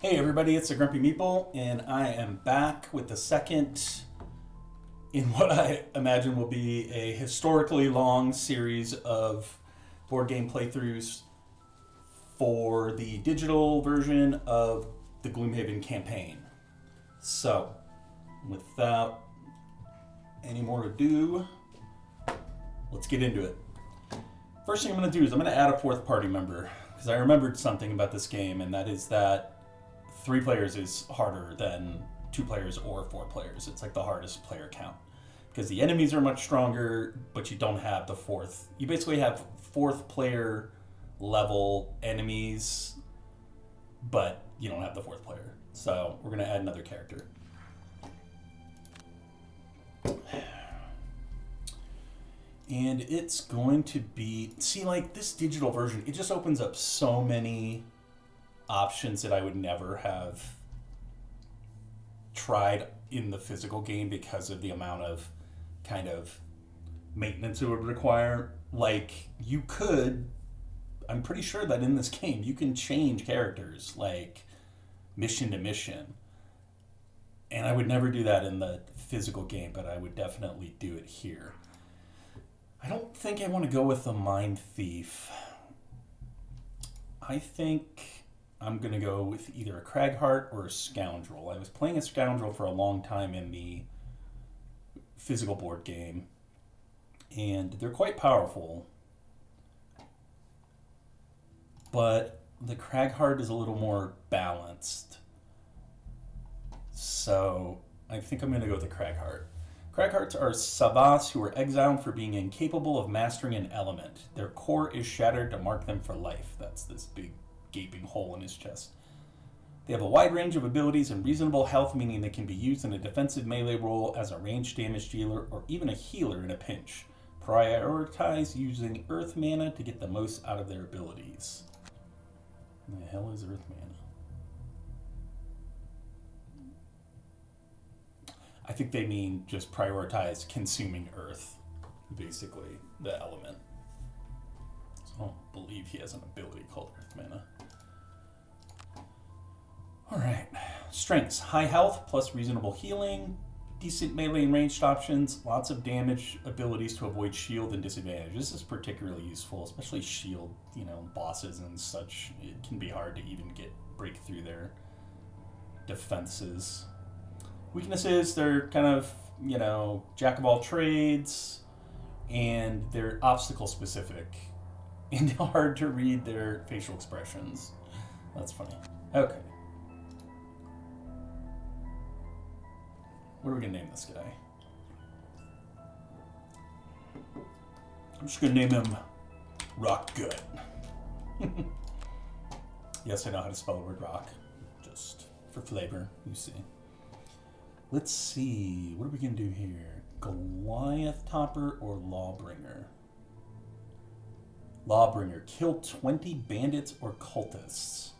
Hey everybody, it's the Grumpy Meeple, and I am back with the second in what I imagine will be a historically long series of board game playthroughs for the digital version of the Gloomhaven campaign. So, without any more ado, let's get into it. First thing I'm going to do is I'm going to add a fourth party member, because I remembered something about this game, and that is that 3 players is harder than 2 players or 4 players. It's like the hardest player count. Because the enemies are much stronger, but you don't have the fourth. You basically have 4th player level enemies, but you don't have the 4th player. So we're going to add another character. And it's going to be... See, like, this digital version, it just opens up so many options that I would never have tried in the physical game because of the amount of kind of maintenance it would require. Like, you could... I'm pretty sure that in this game, you can change characters, like, mission to mission. And I would never do that in the physical game, but I would definitely do it here. I don't think I want to go with a Mind Thief. I think I'm going to go with either a Cragheart or a Scoundrel. I was playing a Scoundrel for a long time in the physical board game, and they're quite powerful. But the Cragheart is a little more balanced. So I think I'm going to go with the Cragheart. Craghearts are Savas who are exiled for being incapable of mastering an element. Their core is shattered to mark them for life. That's this big gaping hole in his chest. They have a wide range of abilities and reasonable health, meaning they can be used in a defensive melee role as a ranged damage dealer or even a healer in a pinch. Prioritize using earth mana to get the most out of their abilities. What the hell is earth mana? I think they mean just prioritize consuming earth, basically, the element. So I don't believe he has an ability called earth mana. Alright, strengths. High health plus reasonable healing, decent melee and ranged options, lots of damage abilities to avoid shield and disadvantage. This is particularly useful, especially shield, bosses and such. It can be hard to even break through their defenses. Weaknesses, they're kind of, jack of all trades, and they're obstacle specific, and hard to read their facial expressions. That's funny. Okay. What are we going to name this guy? I'm just going to name him Rock Good. Yes, I know how to spell the word rock. Just for flavor, you see. Let's see, what are we going to do here? Goliath Topper or Lawbringer? Lawbringer, kill 20 bandits or cultists.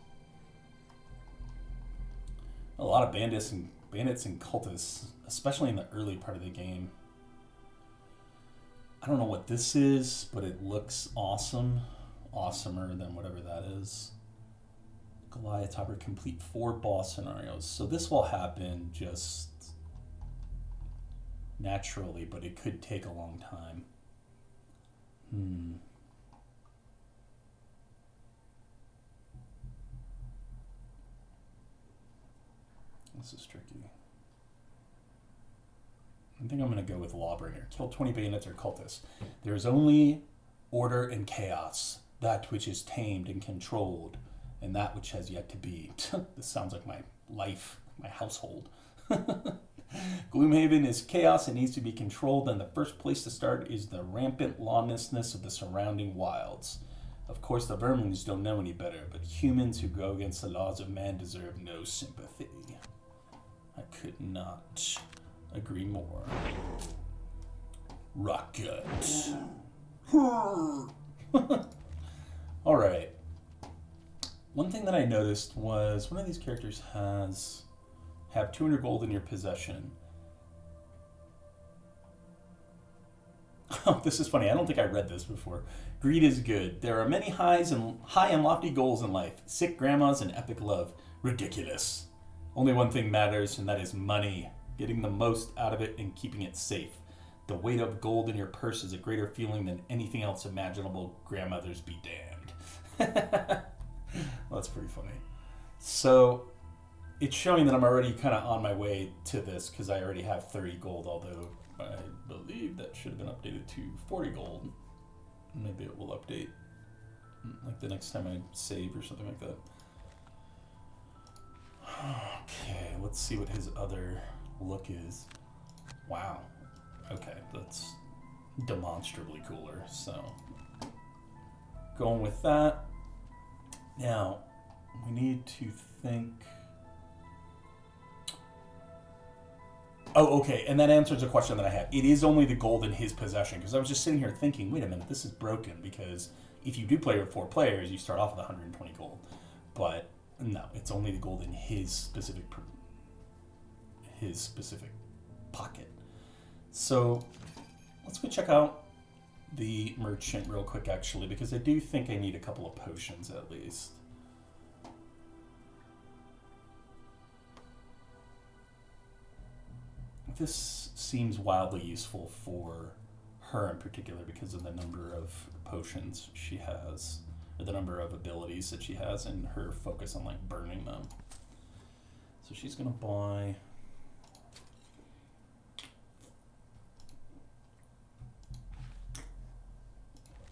A lot of bandits and cultists, especially in the early part of the game. I don't know what this is, but it looks awesome. Awesomer than whatever that is. Goliath Topper, complete 4 boss scenarios. So this will happen just naturally, but it could take a long time. This is tricky. I think I'm going to go with Lawbringer. Kill 20 bandits or cultists. There is only order and chaos, that which is tamed and controlled, and that which has yet to be. This sounds like my life, my household. Gloomhaven is chaos and needs to be controlled, and the first place to start is the rampant lawlessness of the surrounding wilds. Of course, the vermins don't know any better, but humans who go against the laws of man deserve no sympathy. I could not agree more. Rocket. Alright. One thing that I noticed was one of these characters have 200 gold in your possession. Oh, this is funny. I don't think I read this before. Greed is good. There are many high and lofty goals in life. Sick grandmas and epic love. Ridiculous. Only one thing matters, and that is money. Getting the most out of it and keeping it safe. The weight of gold in your purse is a greater feeling than anything else imaginable. Grandmothers be damned. Well, that's pretty funny. So, it's showing that I'm already kind of on my way to this because I already have 30 gold, although I believe that should have been updated to 40 gold. Maybe it will update like the next time I save or something like that. Okay, let's see what his other look is. Wow. Okay, that's demonstrably cooler, so going with that. Now, we need to think... Oh, okay, and that answers a question that I had. It is only the gold in his possession, because I was just sitting here thinking, wait a minute, this is broken, because if you do play with 4 players, you start off with 120 gold. But no, it's only the gold in his specific pocket. So let's go check out the merchant real quick, actually, because I do think I need a couple of potions at least. This seems wildly useful for her in particular because of the number of potions she has, or the number of abilities that she has, and her focus on like burning them. So she's gonna buy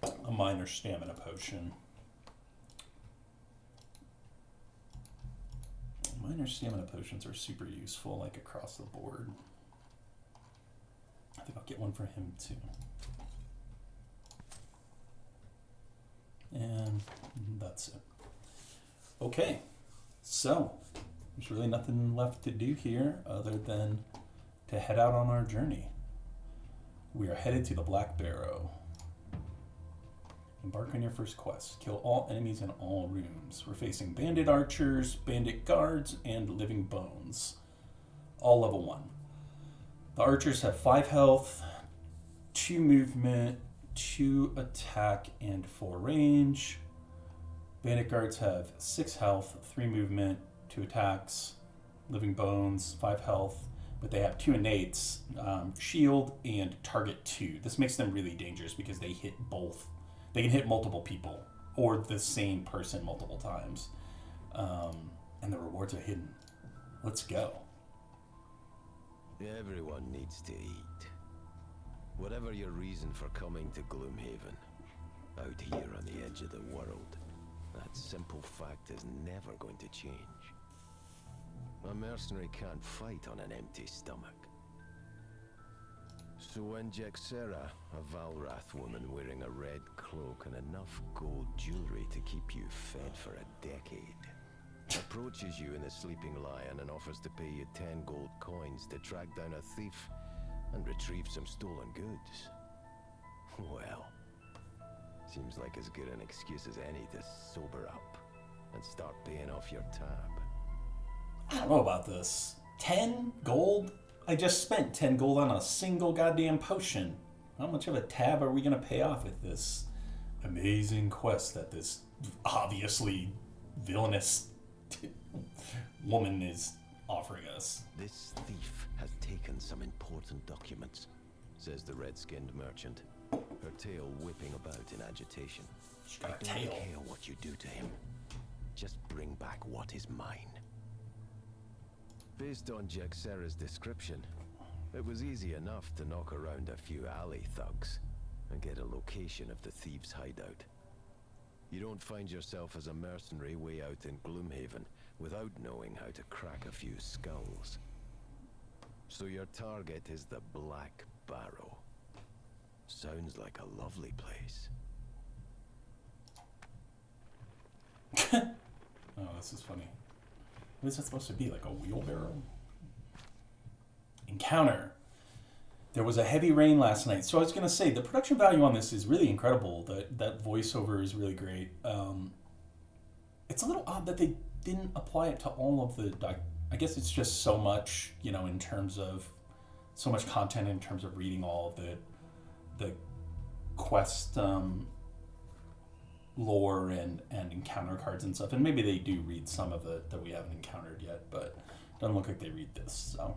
a minor stamina potion. Minor stamina potions are super useful, like across the board. I think I'll get one for him too. And that's it. Okay, so there's really nothing left to do here other than to head out on our journey. We are headed to the Black Barrow. Embark on your first quest. Kill all enemies in all rooms. We're facing bandit archers, bandit guards, and living bones. All level 1. The archers have 5 health, 2 movement, 2 attack, and 4 range. Bandit guards have 6 health, 3 movement, 2 attacks, living bones, 5 health, but they have 2 innates, shield, and target 2. This makes them really dangerous because they hit both. They can hit multiple people or the same person multiple times. And the rewards are hidden. Let's go. Everyone needs to eat. Whatever your reason for coming to Gloomhaven, out here on the edge of the world, that simple fact is never going to change. A mercenary can't fight on an empty stomach. So when Jexera, a Valrath woman wearing a red cloak and enough gold jewelry to keep you fed for a decade, approaches you in the Sleeping Lion and offers to pay you 10 gold coins to track down a thief and retrieve some stolen goods, well, seems like as good an excuse as any to sober up and start paying off your tab. I don't know about this. 10 gold? I just spent 10 gold on a single goddamn potion. How much of a tab are we going to pay off with this amazing quest that this obviously villainous woman is offering us? This thief has taken some important documents, says the red-skinned merchant, her tail whipping about in agitation. She's got a I tail. don't care what you do to him. Just bring back what is mine. Based on Jexera's description, it was easy enough to knock around a few alley thugs and get a location of the thieves' hideout. You don't find yourself as a mercenary way out in Gloomhaven without knowing how to crack a few skulls. So your target is the Black Barrow. Sounds like a lovely place. Oh, this is funny. What is that supposed to be? Like a wheelbarrow? Encounter. There was a heavy rain last night. So I was going to say, the production value on this is really incredible. That voiceover is really great. It's a little odd that they didn't apply it to all of the... I guess it's just so much, in terms of... So much content in terms of reading all of the quest lore and encounter cards and stuff. And maybe they do read some of it that we haven't encountered yet, but it doesn't look like they read this. So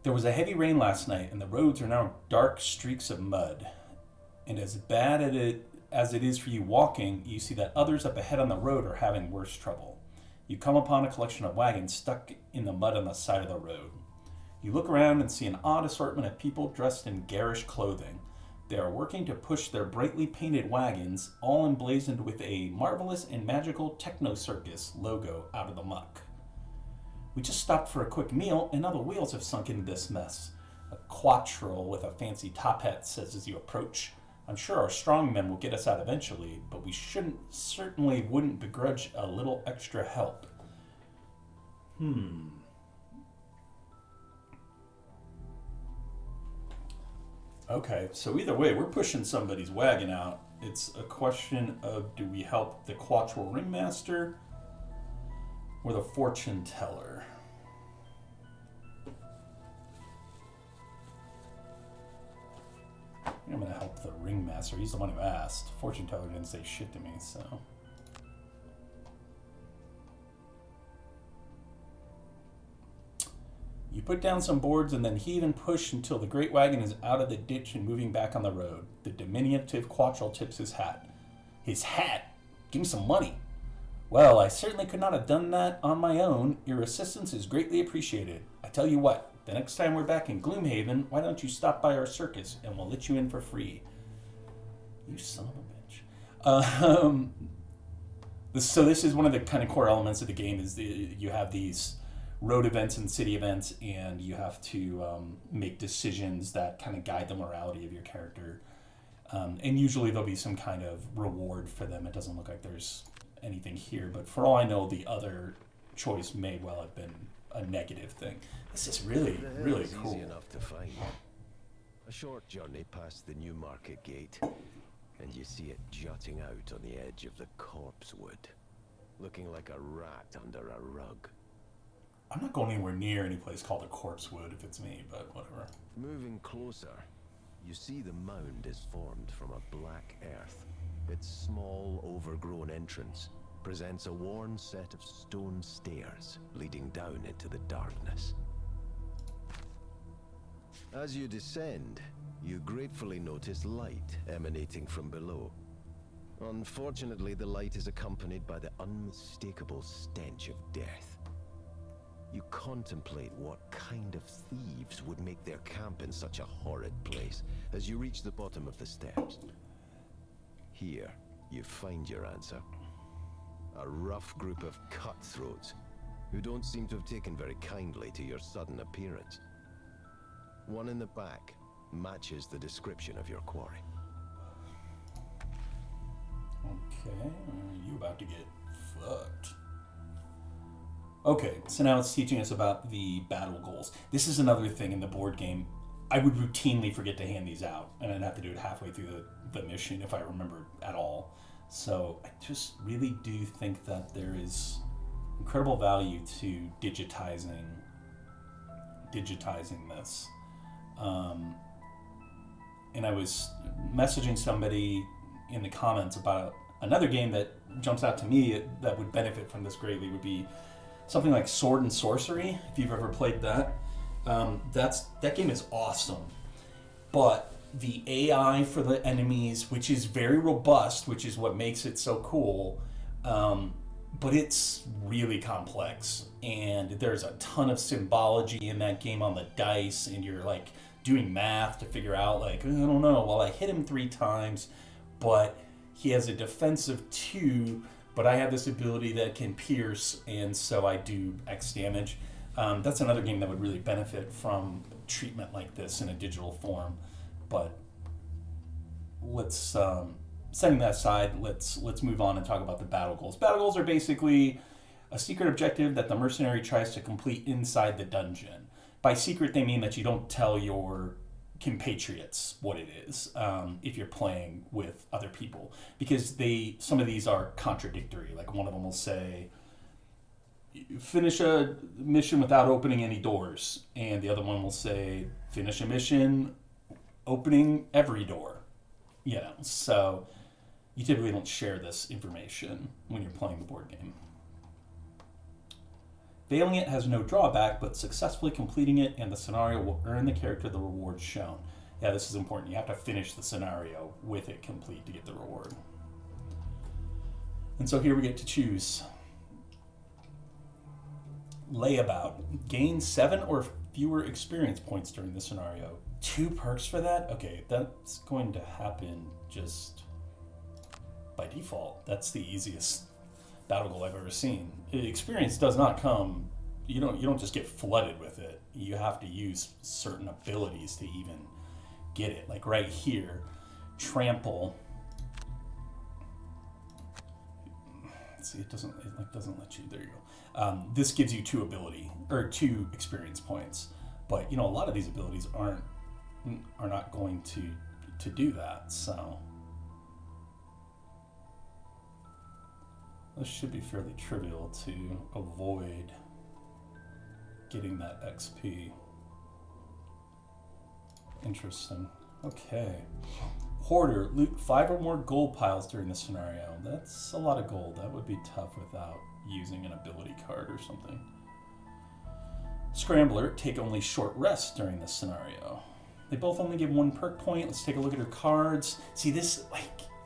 there was a heavy rain last night, and the roads are now dark streaks of mud. And as bad as it is for you walking, you see that others up ahead on the road are having worse trouble. You come upon a collection of wagons stuck in the mud on the side of the road. You look around and see an odd assortment of people dressed in garish clothing. They are working to push their brightly painted wagons, all emblazoned with a marvelous and magical Techno Circus logo, out of the muck. We just stopped for a quick meal, and now the wheels have sunk into this mess. A quattrel with a fancy top hat says as you approach, I'm sure our strongmen will get us out eventually, but we certainly wouldn't begrudge a little extra help. Okay, so either way, we're pushing somebody's wagon out. It's a question of, do we help the quattrel ringmaster or the fortune teller? I'm going to help the ringmaster. He's the one who asked. Fortune teller didn't say shit to me, so. You put down some boards and then heave and push until the great wagon is out of the ditch and moving back on the road. The diminutive quattrel tips his hat. His hat? Give me some money. Well, I certainly could not have done that on my own. Your assistance is greatly appreciated. I tell you what, the next time we're back in Gloomhaven, why don't you stop by our circus and we'll let you in for free. You son of a bitch. So this is one of the kind of core elements of the game is you have these road events and city events, and you have to make decisions that kind of guide the morality of your character. And usually there'll be some kind of reward for them. It doesn't look like there's anything here, but for all I know, the other choice may well have been a negative thing. This is really, really cool. Easy enough to find. A short journey past the new market gate, and you see it jutting out on the edge of the corpse wood, looking like a rat under a rug. I'm not going anywhere near any place called a corpse wood if it's me, but whatever. Moving closer, you see the mound is formed from a black earth. Its small, overgrown entrance presents a worn set of stone stairs leading down into the darkness. As you descend, you gratefully notice light emanating from below. Unfortunately, the light is accompanied by the unmistakable stench of death. You contemplate what kind of thieves would make their camp in such a horrid place as you reach the bottom of the steps. Here, you find your answer. A rough group of cutthroats who don't seem to have taken very kindly to your sudden appearance. One in the back matches the description of your quarry. Okay, you about to get fucked. Okay, so now it's teaching us about the battle goals. This is another thing in the board game. I would routinely forget to hand these out, and I'd have to do it halfway through the mission if I remembered at all. So I just really do think that there is incredible value to digitizing this. And I was messaging somebody in the comments about another game that jumps out to me that would benefit from this greatly would be something like Sword and Sorcery, if you've ever played that. That game is awesome. But the AI for the enemies, which is very robust, which is what makes it so cool, but it's really complex. And there's a ton of symbology in that game on the dice, and you're like doing math to figure out, like, I don't know, well, I hit him 3 times, but he has a defensive 2, but I have this ability that can pierce, and so I do X damage. That's another game that would really benefit from treatment like this in a digital form. But let's, setting that aside, let's move on and talk about the battle goals. Battle goals are basically a secret objective that the mercenary tries to complete inside the dungeon. By secret, they mean that you don't tell your compatriots what it is if you're playing with other people, because some of these are contradictory. Like one of them will say, finish a mission without opening any doors, and the other one will say, finish a mission opening every door. So you typically don't share this information when you're playing the board game. Failing it has no drawback, but successfully completing it and the scenario will earn the character the reward shown. Yeah, this is important. You have to finish the scenario with it complete to get the reward. And so here we get to choose. Layabout. Gain 7 or fewer experience points during the scenario. 2 perks for that? Okay, that's going to happen just by default. That's the easiest battle goal I've ever seen. Experience does not come, you don't just get flooded with it. You have to use certain abilities to even get it. Like right here, trample. See, it doesn't let you. There you go. This gives you 2 experience points, but a lot of these abilities are not going to do that. So this should be fairly trivial to avoid getting that XP. Interesting. Okay. Hoarder, loot 5 or more gold piles during the scenario. That's a lot of gold. That would be tough without using an ability card or something. Scrambler, take only short rests during this scenario. They both only give 1 perk point. Let's take a look at her cards. See this,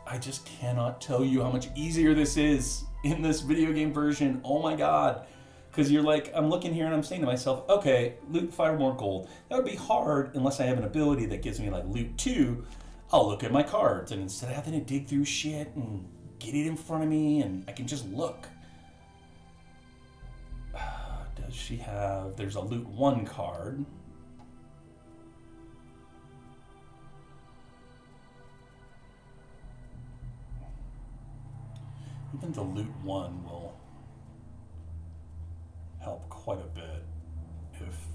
I just cannot tell you how much easier this is in this video game version. Oh my god. Because you're like, I'm looking here and I'm saying to myself, okay, loot 5 or more gold. That would be hard unless I have an ability that gives me loot 2. I'll look at my cards, and instead of having to dig through shit and get it in front of me, and I can just look. Does she have... There's a loot 1 card. Even the loot 1 will help quite a bit if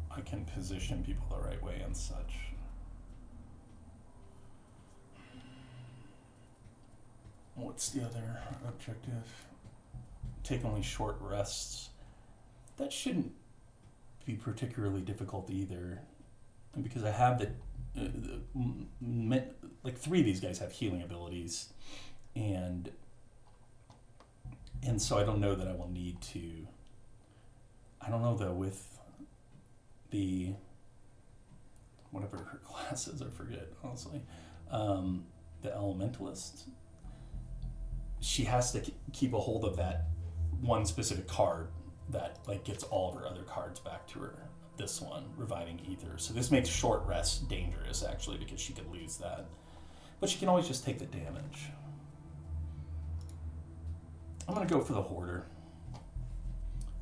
I can position people the right way and such. What's the other objective? Take only short rests. That shouldn't be particularly difficult either, and because I have 3 of these guys have healing abilities, and so I don't know that I will need to. I don't know though with the whatever her class is, I forget honestly. The Elementalist. She has to keep a hold of that one specific card that gets all of her other cards back to her. This one, Reviving Ether. So this makes short rests dangerous actually because she could lose that. But she can always just take the damage. I'm gonna go for the Hoarder.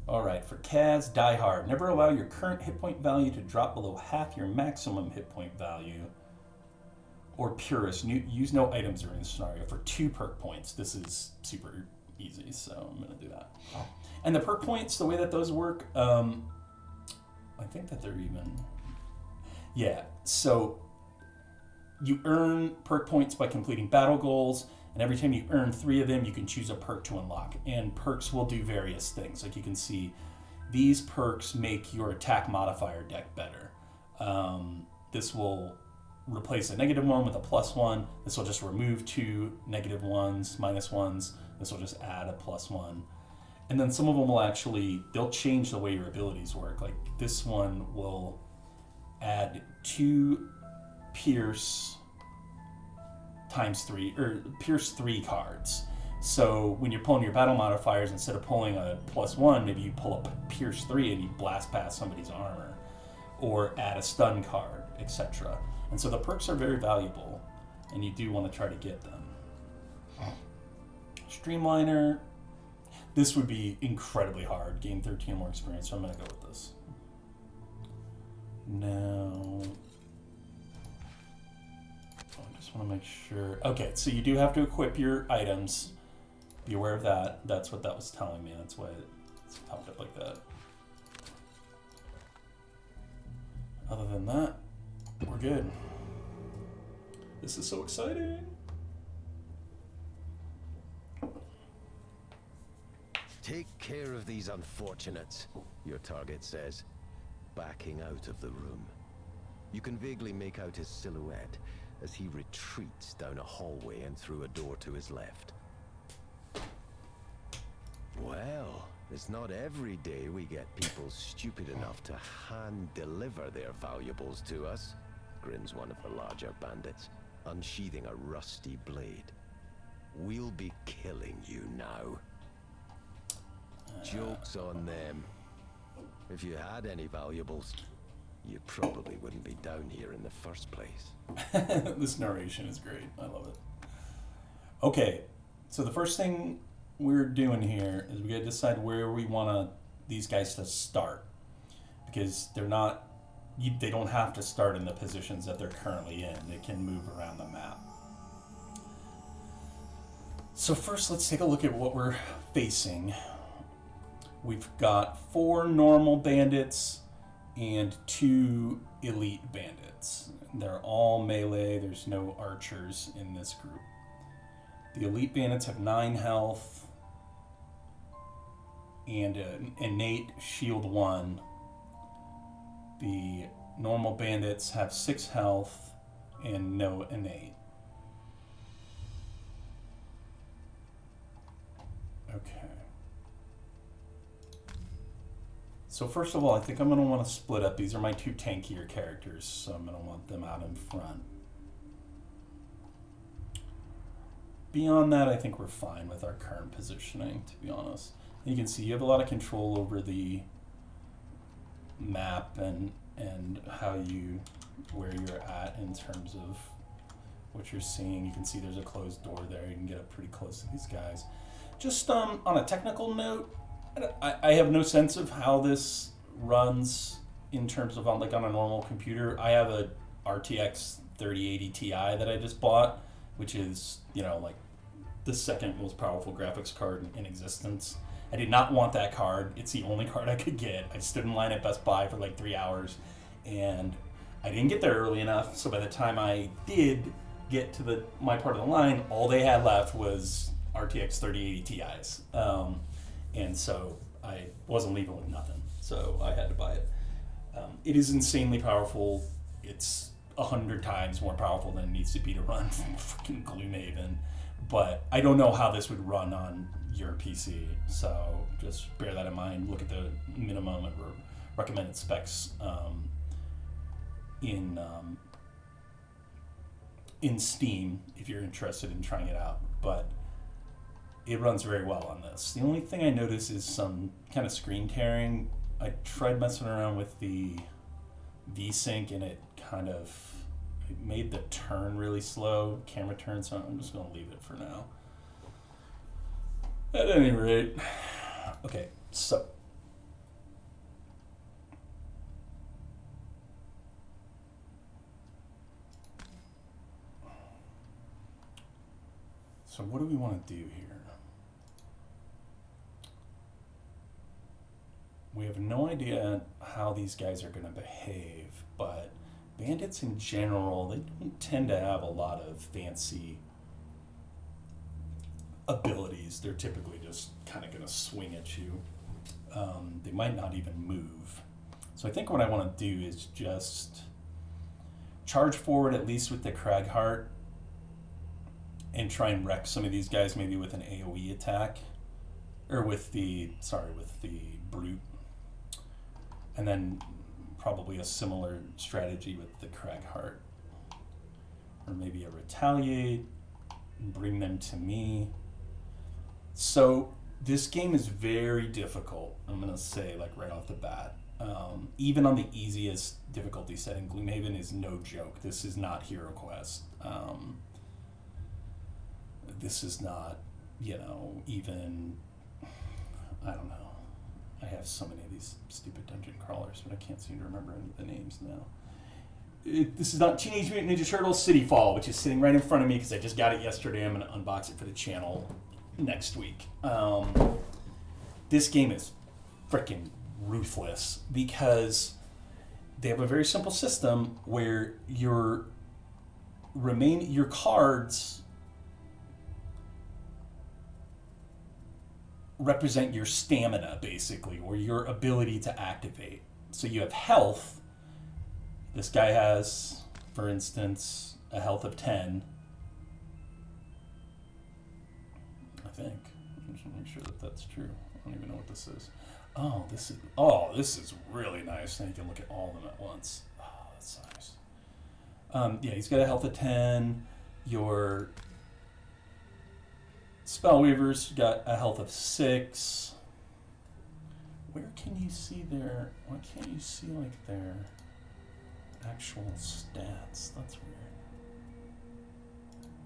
Alright, for Kaz, Die Hard. Never allow your current hit point value to drop below half your maximum hit point value. Or Purist, use no items during the scenario for 2 perk points. This is super easy, so I'm going to do that. And the perk points, the way that those work, I think that they're even... Yeah, so you earn perk points by completing battle goals, and every time you earn 3 of them, you can choose a perk to unlock. And perks will do various things. Like you can see, these perks make your attack modifier deck better. This will replace a -1 with a +1. This will just remove 2 -1s, -1s. This will just add a +1. And then some of them will they'll change the way your abilities work. Like this one will add 2 Pierce ×3, or Pierce 3 cards. So when you're pulling your battle modifiers, instead of pulling a +1, maybe you pull a Pierce 3 and you blast past somebody's armor. Or add a stun card, etc. And so the perks are very valuable, and you do want to try to get them. Streamliner. This would be incredibly hard. Gain 13 more experience, so I'm going to go with this. Now, I just want to make sure. Okay, so you do have to equip your items. Be aware of that. That's what that was telling me. That's why it's popped up like that. Other than that, we're good. This is so exciting. Take care of these unfortunates, your target says, backing out of the room. You can vaguely make out his silhouette, as he retreats down a hallway and through a door to his left. Well, it's not every day we get people stupid enough to hand-deliver their valuables to us, grins one of the larger bandits, unsheathing a rusty blade. We'll be killing you now. Joke's on them. If you had any valuables, you probably wouldn't be down here in the first place. This narration is great. I love it. Okay, so the first thing we're doing here is we got to decide where we want these guys to start, because they're not. They don't have to start in the positions that they're currently in. They can move around the map. So first, let's take a look at what we're facing. We've got 4 normal bandits and 2 elite bandits. They're all melee. There's no archers in this group. The elite bandits have 9 health and an innate shield 1. The normal bandits have 6 health and no innate. Okay. So first of all, I think I'm going to want to split up. These are my 2 tankier characters, so I'm going to want them out in front. Beyond that, I think we're fine with our current positioning, to be honest. You can see you have a lot of control over the map and where you're at in terms of what you're seeing. You can see there's a closed door there. You can get up pretty close to these guys. Just on a technical note, I have no sense of how this runs in terms of on a normal computer. I have a RTX 3080 Ti that I just bought, which is, like the second most powerful graphics card in existence. I did not want that card. It's the only card I could get. I stood in line at Best Buy for like 3 hours, and I didn't get there early enough. So by the time I did get to my part of the line, all they had left was RTX 3080 Ti's. And so I wasn't leaving with nothing. So I had to buy it. It is insanely powerful. It's 100 times more powerful than it needs to be to run freaking Gloomhaven. But I don't know how this would run on your PC. So just bear that in mind. Look at the minimum and recommended specs in Steam if you're interested in trying it out. But it runs very well on this. The only thing I notice is some kind of screen tearing. I tried messing around with the VSync and it made the turn really slow, camera turn, so I'm just going to leave it for now. At any rate, okay, so what do we want to do here? We have no idea how these guys are going to behave, but bandits in general, they don't tend to have a lot of fancy abilities. They're typically just kind of going to swing at you. They might not even move. So I think what I want to do is just charge forward, at least with the Cragheart, and try and wreck some of these guys, maybe with an AoE attack, or with the Brute. And then probably a similar strategy with the Cragheart. Or maybe a Retaliate, and bring them to me. So this game is very difficult, I'm going to say, like right off the bat. Even on the easiest difficulty setting, Gloomhaven is no joke. This is not Hero Quest. This is not, even, I don't know. I have so many of these stupid dungeon crawlers, but I can't seem to remember any of the names now. This is not Teenage Mutant Ninja Turtles City Fall, which is sitting right in front of me because I just got it yesterday. I'm going to unbox it for the channel next week. This game is freaking ruthless because they have a very simple system where your cards represent your stamina, basically, or your ability to activate. So you have health. This guy has, for instance, a health of 10. I think. I'm just make sure that that's true. I don't even know what this is. This is really nice. Now you can look at all of them at once. Oh, that's nice. Yeah, he's got a health of 10. Your Spellweaver's got a health of 6. Where can you see their... Why can't you see, like, their actual stats? That's weird.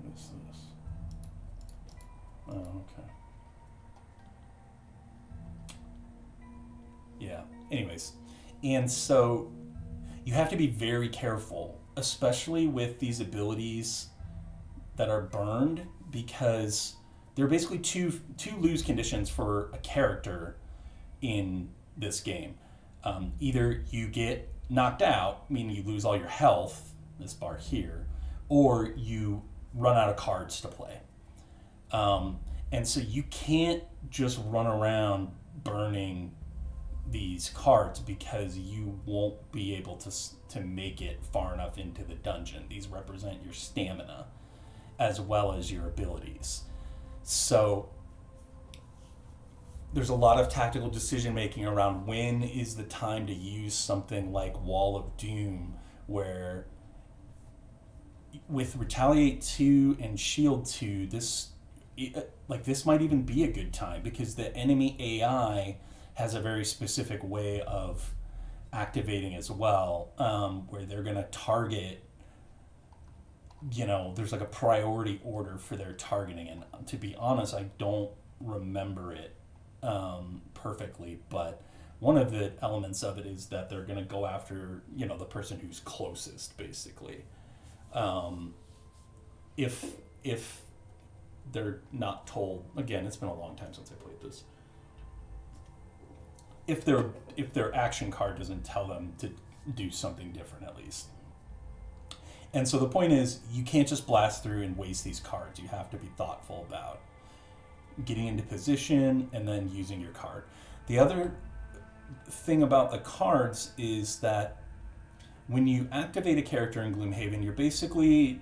What is this? Oh, okay. Yeah, anyways. And so you have to be very careful, especially with these abilities that are burned, because there are basically two lose conditions for a character in this game. Either you get knocked out, meaning you lose all your health, this bar here, or you run out of cards to play. And so you can't just run around burning these cards because you won't be able to make it far enough into the dungeon. These represent your stamina as well as your abilities. So there's a lot of tactical decision making around when is the time to use something like Wall of Doom, where with Retaliate 2 and Shield 2, this might even be a good time because the enemy AI has a very specific way of activating as well, where they're going to target, there's like a priority order for their targeting. And to be honest, I don't remember it perfectly, but one of the elements of it is that they're going to go after, the person who's closest, basically. If they're not told, again, it's been a long time since I played this. If their action card doesn't tell them to do something different, at least. And so the point is, you can't just blast through and waste these cards. You have to be thoughtful about getting into position and then using your card. The other thing about the cards is that when you activate a character in Gloomhaven, you're basically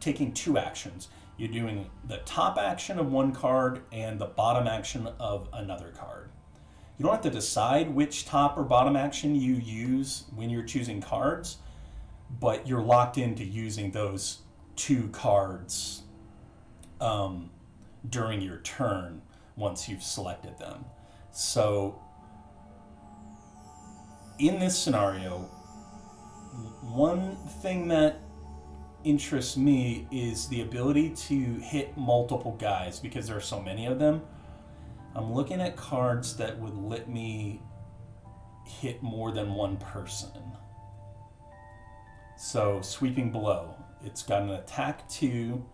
taking two actions. You're doing the top action of one card and the bottom action of another card. You don't have to decide which top or bottom action you use when you're choosing cards, but you're locked into using those two cards during your turn once you've selected them. So in this scenario, one thing that interests me is the ability to hit multiple guys because there are so many of them. I'm looking at cards that would let me hit more than one person. So Sweeping Blow, it's got an attack 2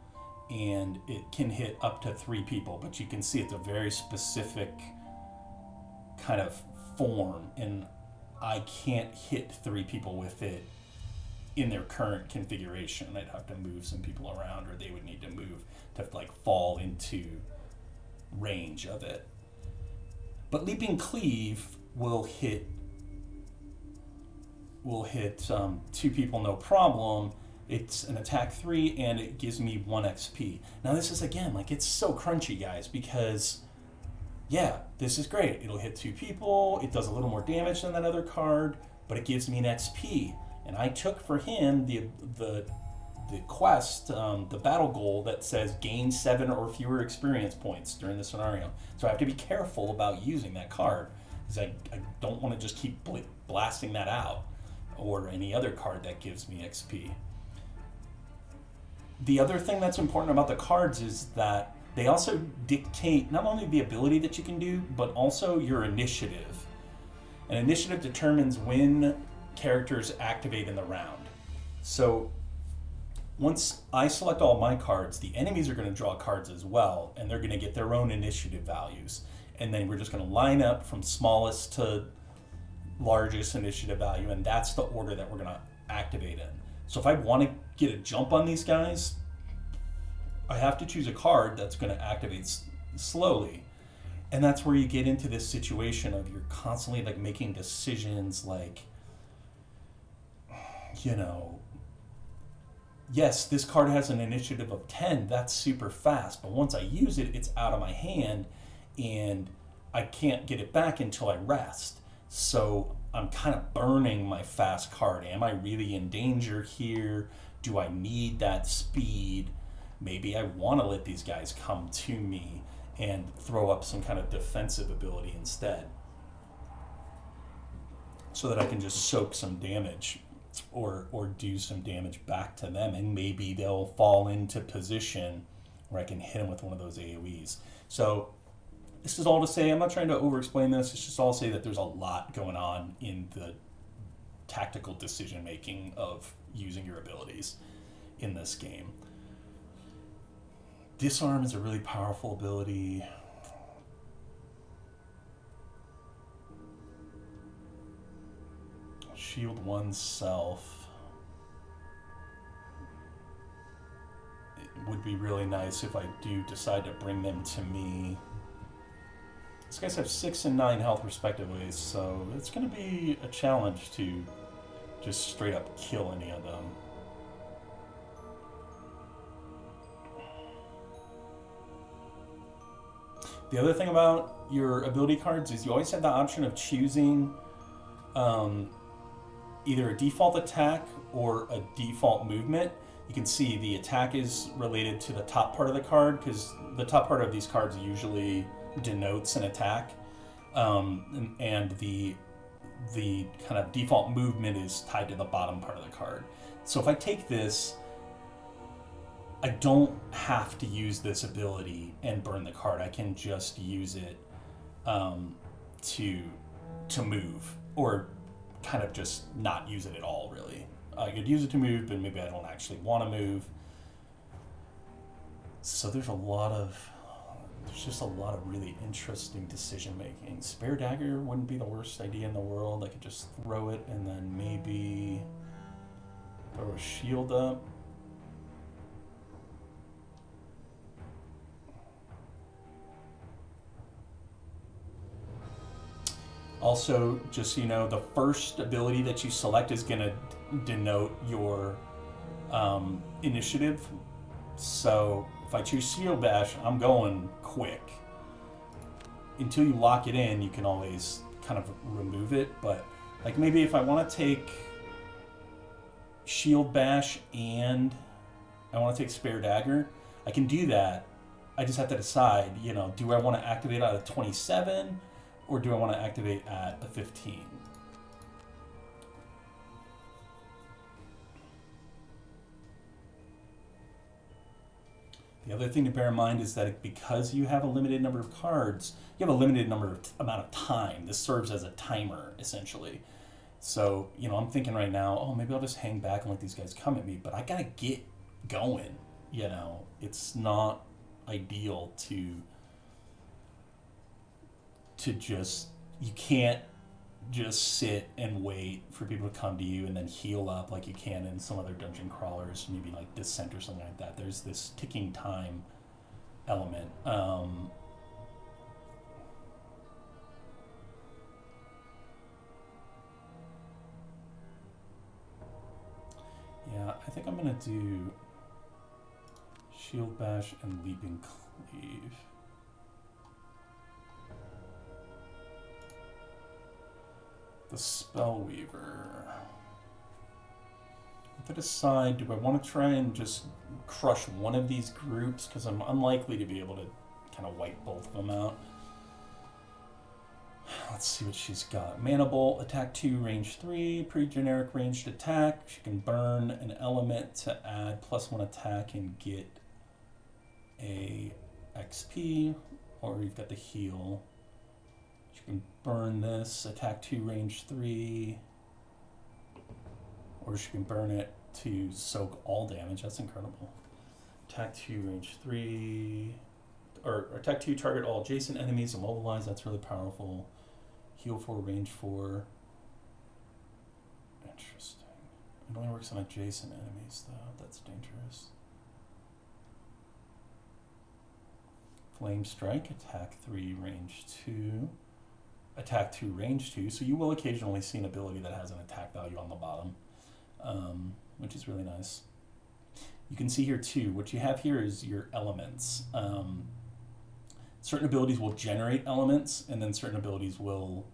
and it can hit up to 3 people, but you can see it's a very specific kind of form, and I can't hit 3 people with it in their current configuration. I'd have to move some people around, or they would need to move to fall into range of it. But Leaping Cleave will hit 2 people no problem. It's an attack 3 and it gives me 1 XP. Now this is, again, it's so crunchy, guys, because this is great. It'll hit 2 people, it does a little more damage than that other card, but it gives me an XP. And I took for him the quest, the battle goal that says gain 7 or fewer experience points during the scenario. So I have to be careful about using that card, because I don't want to just keep blasting that out, or any other card that gives me XP. The other thing that's important about the cards is that they also dictate not only the ability that you can do, but also your initiative. And initiative determines when characters activate in the round. So once I select all my cards, the enemies are going to draw cards as well, and they're going to get their own initiative values. And then we're just going to line up from smallest to largest initiative value, and that's the order that we're going to activate in. So if I want to get a jump on these guys, I have to choose a card that's going to activate slowly. And that's where you get into this situation of you're constantly making decisions yes, this card has an initiative of 10. That's super fast. But once I use it, it's out of my hand, and I can't get it back until I rest. So I'm kind of burning my fast card. Am I really in danger here? Do I need that speed? Maybe I want to let these guys come to me and throw up some kind of defensive ability instead, so that I can just soak some damage or do some damage back to them, and maybe they'll fall into position where I can hit them with one of those AoEs. So this is all to say, I'm not trying to over-explain this, it's just all to say that there's a lot going on in the tactical decision-making of using your abilities in this game. Disarm is a really powerful ability. Shield oneself. It would be really nice if I do decide to bring them to me. These guys have 6 and 9 health respectively, so it's going to be a challenge to just straight up kill any of them. The other thing about your ability cards is you always have the option of choosing either a default attack or a default movement. You can see the attack is related to the top part of the card, because the top part of these cards usually denotes an attack, and the kind of default movement is tied to the bottom part of the card. So if I take this, I don't have to use this ability and burn the card. I can just use it to move, or kind of just not use it at all, really. I could use it to move, but maybe I don't actually want to move. So there's just a lot of really interesting decision making. Spare Dagger wouldn't be the worst idea in the world. I could just throw it and then maybe throw a shield up. Also, just so you know, the first ability that you select is going to denote your initiative. So if I choose Shield Bash, I'm going quick. Until you lock it in, you can always kind of remove it. But like maybe if I want to take Shield Bash and I want to take Spare Dagger, I can do that. I just have to decide, do I want to activate out of 27? Or do I want to activate at a 15? The other thing to bear in mind is that because you have a limited number of cards, you have a limited amount of time. This serves as a timer, essentially. So, I'm thinking right now, maybe I'll just hang back and let these guys come at me, but I gotta get going, It's not ideal to just, you can't just sit and wait for people to come to you and then heal up like you can in some other dungeon crawlers, maybe like Descent or something like that. There's this ticking time element. Yeah, I think I'm gonna do Shield Bash and Leaping Cleave. The Spellweaver. I have to decide, do I want to try and just crush one of these groups? Because I'm unlikely to be able to kind of wipe both of them out. Let's see what she's got. Mana Bolt, attack 2, range 3, pre-generic ranged attack. She can burn an element to add +1 attack and get a XP, or you've got the heal. She can burn this, attack 2, range 3, or she can burn it to soak all damage. That's incredible. Attack 2, range 3, or attack 2, target all adjacent enemies, immobilize. That's really powerful. Heal 4, range 4. Interesting. It only works on adjacent enemies, though. That's dangerous. Flame Strike, attack 3, range 2. Attack 2, range 2. So you will occasionally see an ability that has an attack value on the bottom, which is really nice. you can see here too, what you have here is your elements. Certain abilities will generate elements, and then certain abilities will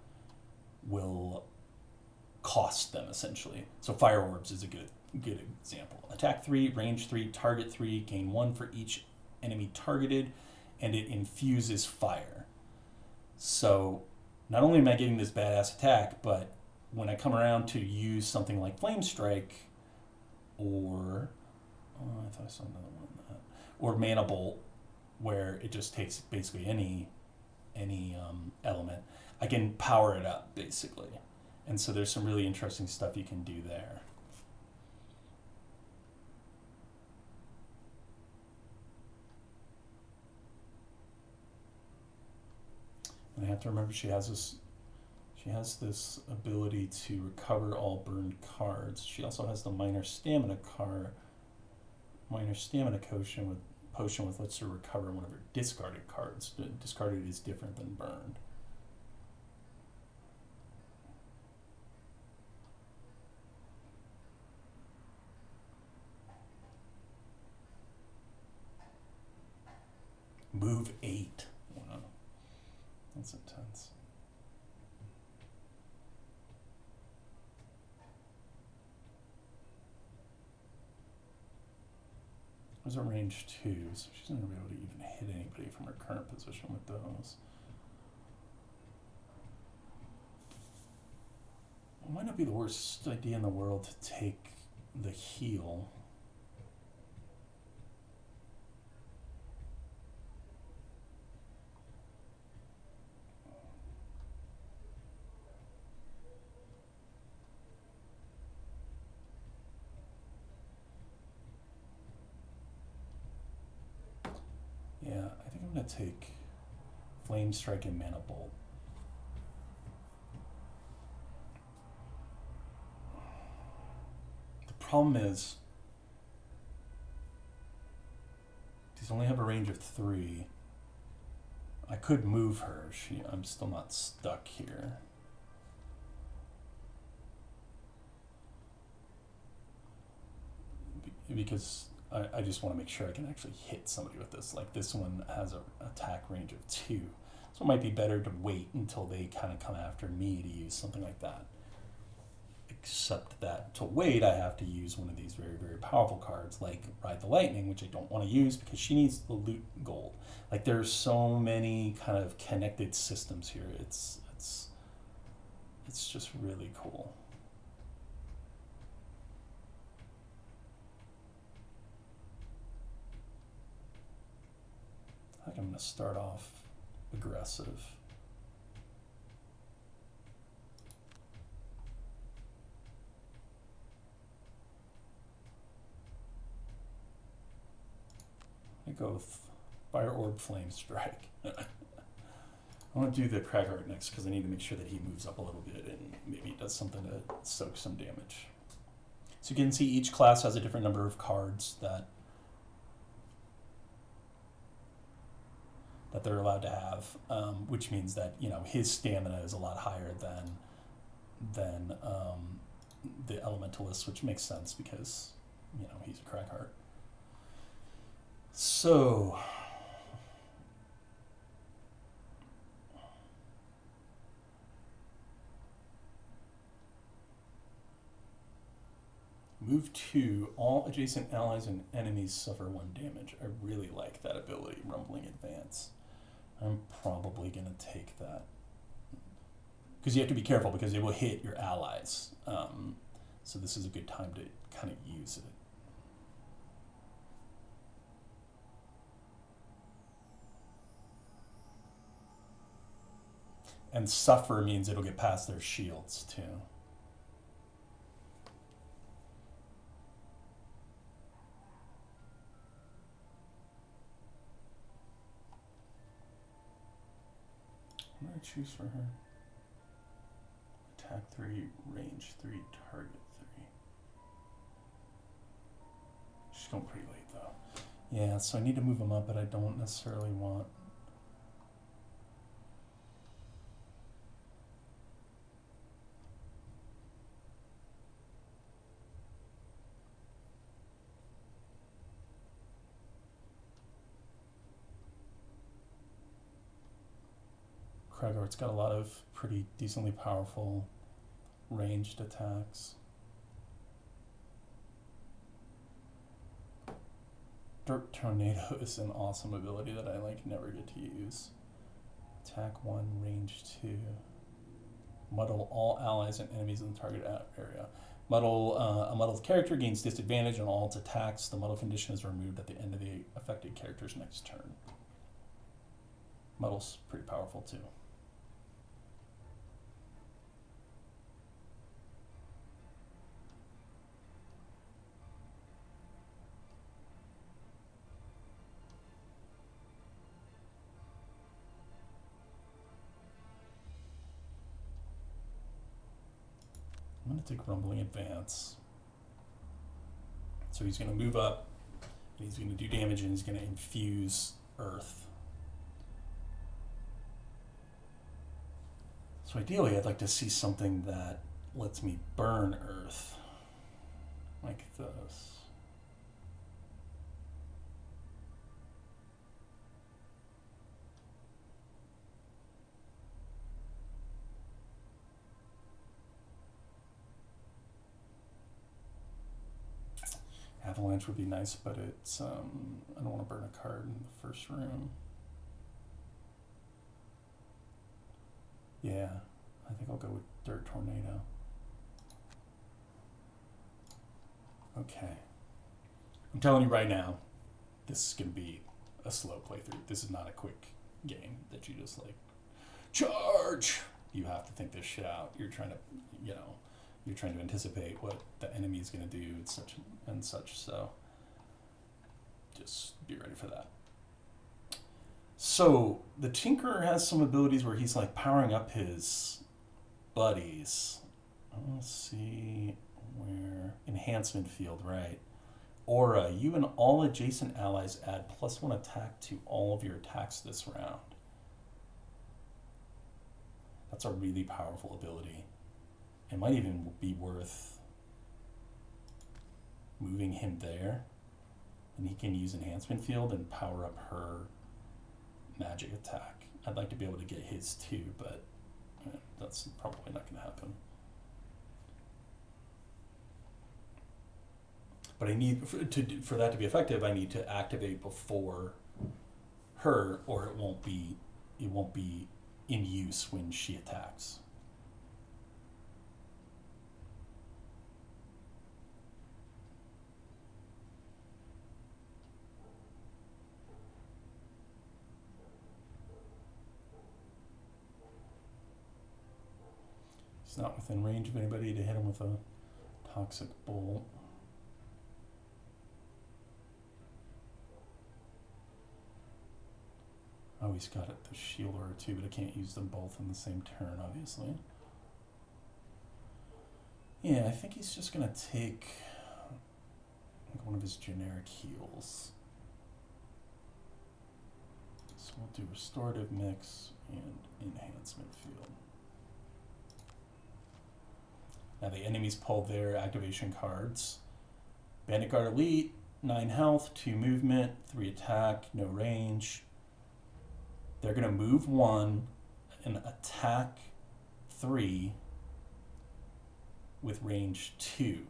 cost them, essentially. So Fire Orbs is a good example. Attack 3, range 3, target 3, gain 1 for each enemy targeted, and it infuses fire. So not only am I getting this badass attack, but when I come around to use something like Flame Strike, or I thought I saw another one, or Mana Bolt, where it just takes basically any element, I can power it up basically. And so there's some really interesting stuff you can do there. And I have to remember she has this ability to recover all burned cards. She also has the minor stamina potion with lets her recover one of her discarded cards. Discarded is different than burned. Move 8. Wow. That's intense. There's a range 2, so she's not going to be able to even hit anybody from her current position with those. It might not be the worst idea in the world to take the heal. Yeah, I think I'm going to take Flame Strike and Mana Bolt. The problem is, these only have a range of 3. I could move her. I'm still not stuck here. Because I just want to make sure I can actually hit somebody with this. Like this one has an attack range of 2. So it might be better to wait until they kind of come after me to use something like that. Except that to wait, I have to use one of these very, very powerful cards like Ride the Lightning, which I don't want to use because she needs the loot gold. Like there's so many kind of connected systems here. It's just really cool. I think I'm going to start off aggressive. I go with Fire Orb Flame Strike. I want to do the Cragheart next because I need to make sure that he moves up a little bit and maybe does something to soak some damage. So you can see each class has a different number of cards that they're allowed to have, which means that his stamina is a lot higher than the Elementalists, which makes sense because he's a Cragheart. So move 2, all adjacent allies and enemies suffer 1 damage. I really like that ability, Rumbling Advance. I'm probably going to take that. Because you have to be careful because it will hit your allies. So this is a good time to kind of use it. And suffer means it'll get past their shields too. What do I choose for her? Attack 3, range 3, target 3. She's going pretty late though. Yeah, so I need to move them up, but I don't necessarily want... Kregart's got a lot of pretty decently powerful ranged attacks. Dirt Tornado is an awesome ability that I like never get to use. Attack 1, range 2. Muddle all allies and enemies in the target area. Muddle, a muddled character gains disadvantage on all its attacks. The muddle condition is removed at the end of the affected character's next turn. Muddle's pretty powerful too. I'm going to take Rumbling Advance. So he's going to move up, and he's going to do damage, and he's going to infuse Earth. So ideally, I'd like to see something that lets me burn Earth, like this. Avalanche would be nice, but it's I don't want to burn a card in the first room. Yeah, I think I'll go with Dirt Tornado. Okay. I'm telling you right now, this is going to be a slow playthrough. This is not a quick game that you just like, charge! You have to think this shit out. You're trying to, you know, you're trying to anticipate what the enemy is going to do and such, so just be ready for that. So the Tinkerer has some abilities where he's like powering up his buddies. Let's see where, enhancement field, right? Aura, you and all adjacent allies add +1 attack to all of your attacks this round. That's a really powerful ability. It might even be worth moving him there, and he can use enhancement field and power up her magic attack. I'd like to be able to get his too, but that's probably not going to happen. But I need for that to be effective, I need to activate before her, or it won't be in use when she attacks. He's not within range of anybody to hit him with a toxic bolt. Oh, he's got the shield aura too, but I can't use them both in the same turn, obviously. Yeah, I think he's just gonna take like one of his generic heals. So we'll do restorative mix and enhancement field. Now the enemies pull their activation cards. Bandit Guard Elite, 9 health, 2 movement, 3 attack, no range. They're going to move 1 and attack 3 with range 2.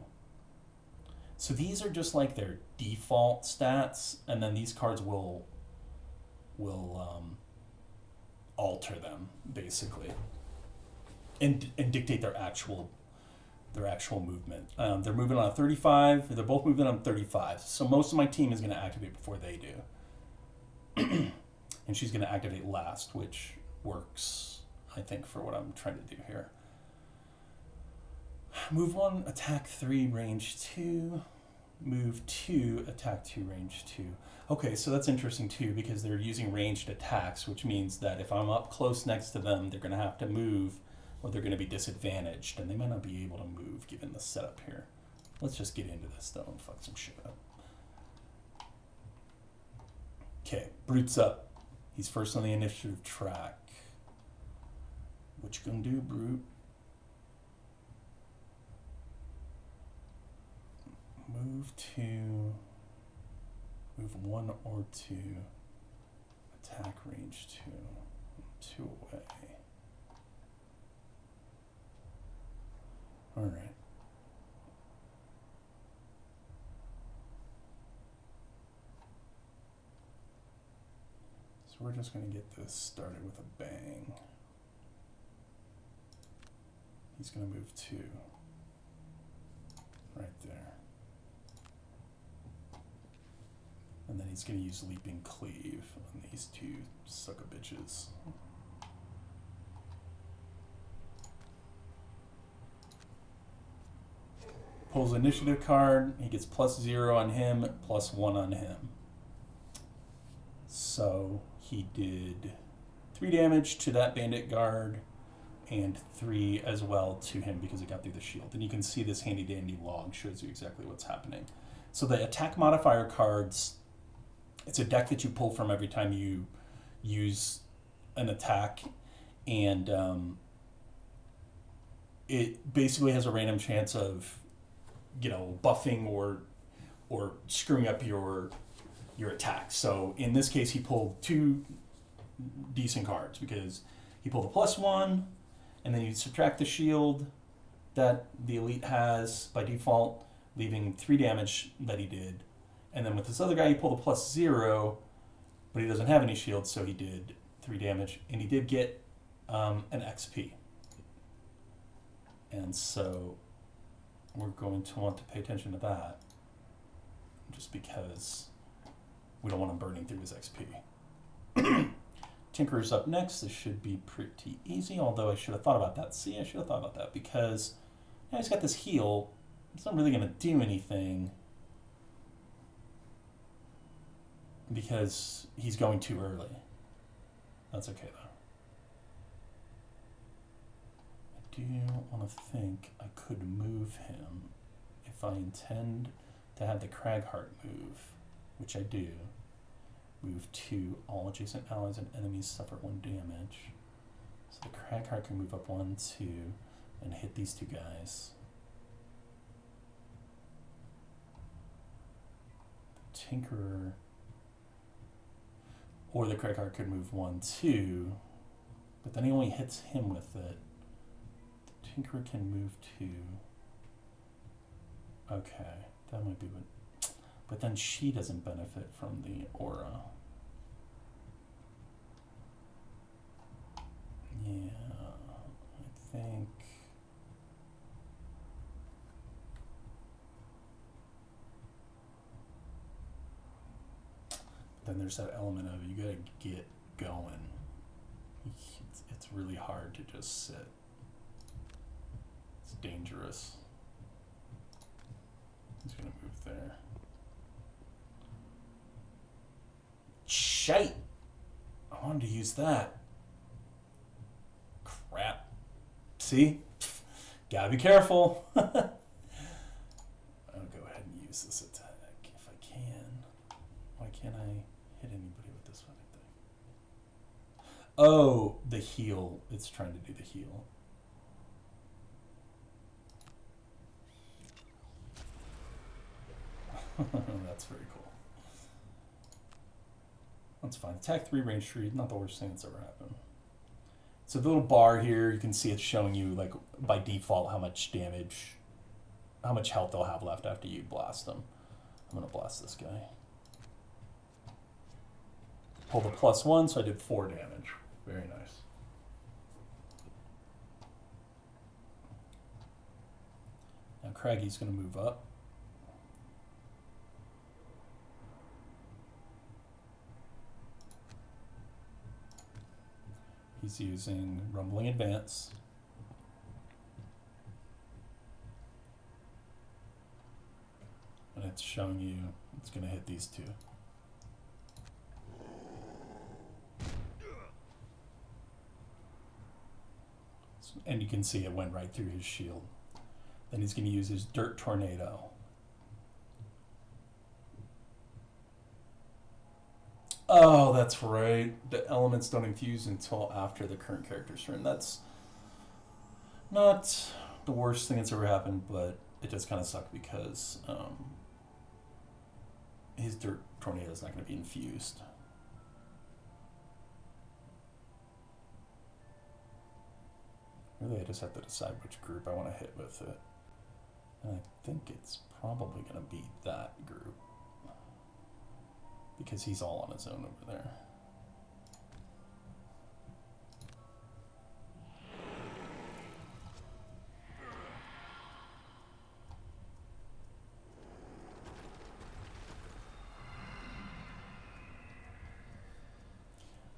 So these are just like their default stats, and then these cards will alter them basically, and dictate their actual movement. They're moving on a 35. They're both moving on 35. So most of my team is going to activate before they do. And she's going to activate last, which works, I think, for what I'm trying to do here. Move 1, attack 3, range 2. Move 2, attack 2, range 2. Okay, so that's interesting too, because they're using ranged attacks, which means that if I'm up close next to them, they're going to have to move, or they're going to be disadvantaged, and they might not be able to move given the setup here. Let's just get into this though and fuck some shit up. Okay, Brute's up. He's first on the initiative track. What you gonna do, Brute? Move 2, move 1 or 2, attack range 2, 2 away. we're just going to get this started with a bang. He's going to move 2. Right there. And then he's going to use Leaping Cleave on these 2 suck-a-bitches. Pulls initiative card. He gets +0 on him, +1 on him. So he did 3 damage to that bandit guard and 3 as well to him because it got through the shield. And you can see this handy dandy log shows you exactly what's happening. So the attack modifier cards, it's a deck that you pull from every time you use an attack, and it basically has a random chance of, you know, buffing or screwing up your attack. So in this case, he pulled 2 decent cards because he pulled a +1, and then you subtract the shield that the elite has by default, leaving 3 damage that he did. And then with this other guy, he pulled a +0, but he doesn't have any shield, so he did 3 damage, and he did get an XP. And so we're going to want to pay attention to that, just because we don't want him burning through his XP. Tinkerer's up next. This should be pretty easy, although I should have thought about that. See, I should have thought about that, because now he's got this heal. It's not really going to do anything because he's going too early. That's okay, though. I do want to think I could move him if I intend to have the Cragheart move, which I do. Move 2, all adjacent allies and enemies suffer 1 damage. So the Cragheart can move up 1, 2, and hit these 2 guys. The Tinkerer, or the Cragheart could move 1, 2, but then he only hits him with it. The Tinkerer can move 2. Okay, that might be what. But then she doesn't benefit from the aura. Yeah, I think. Then there's that element of you gotta get going. It's really hard to just sit. It's dangerous. He's gonna move there. Shite! I wanted to use that. Crap. See? Gotta be careful. I'll go ahead and use this attack if I can. Why can't I hit anybody with this fucking thing? Oh, the heal. It's trying to do the heal. That's very cool. That's fine. Attack 3, range 3, not the worst thing that's ever happened. So the little bar here, you can see it's showing you, like, by default how much damage, how much health they'll have left after you blast them. I'm going to blast this guy. Pulled a +1, so I did 4 damage. Very nice. Now Craggy's going to move up. He's using Rumbling Advance. And it's showing you it's going to hit these 2. And you can see it went right through his shield. Then he's going to use his Dirt Tornado. Oh, that's right. The elements don't infuse until after the current character's turn. That's not the worst thing that's ever happened, but it does kind of suck because his Dirt Tornado is not going to be infused. Really, I just have to decide which group I want to hit with it. And I think it's probably going to be that group, because he's all on his own over there.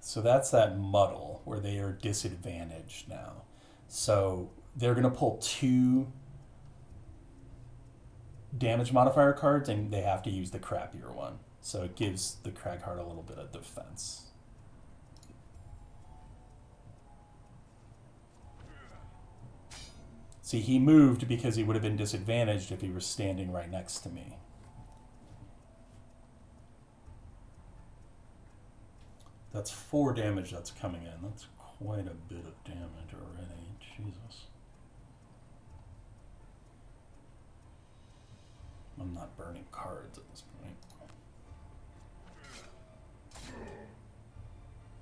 So that's that muddle where they are disadvantaged now. So they're going to pull 2 damage modifier cards, and they have to use the crappier one. So it gives the Cragheart a little bit of defense. See, he moved because he would have been disadvantaged if he were standing right next to me. That's 4 damage that's coming in. That's quite a bit of damage already. Jesus. I'm not burning cards at this point.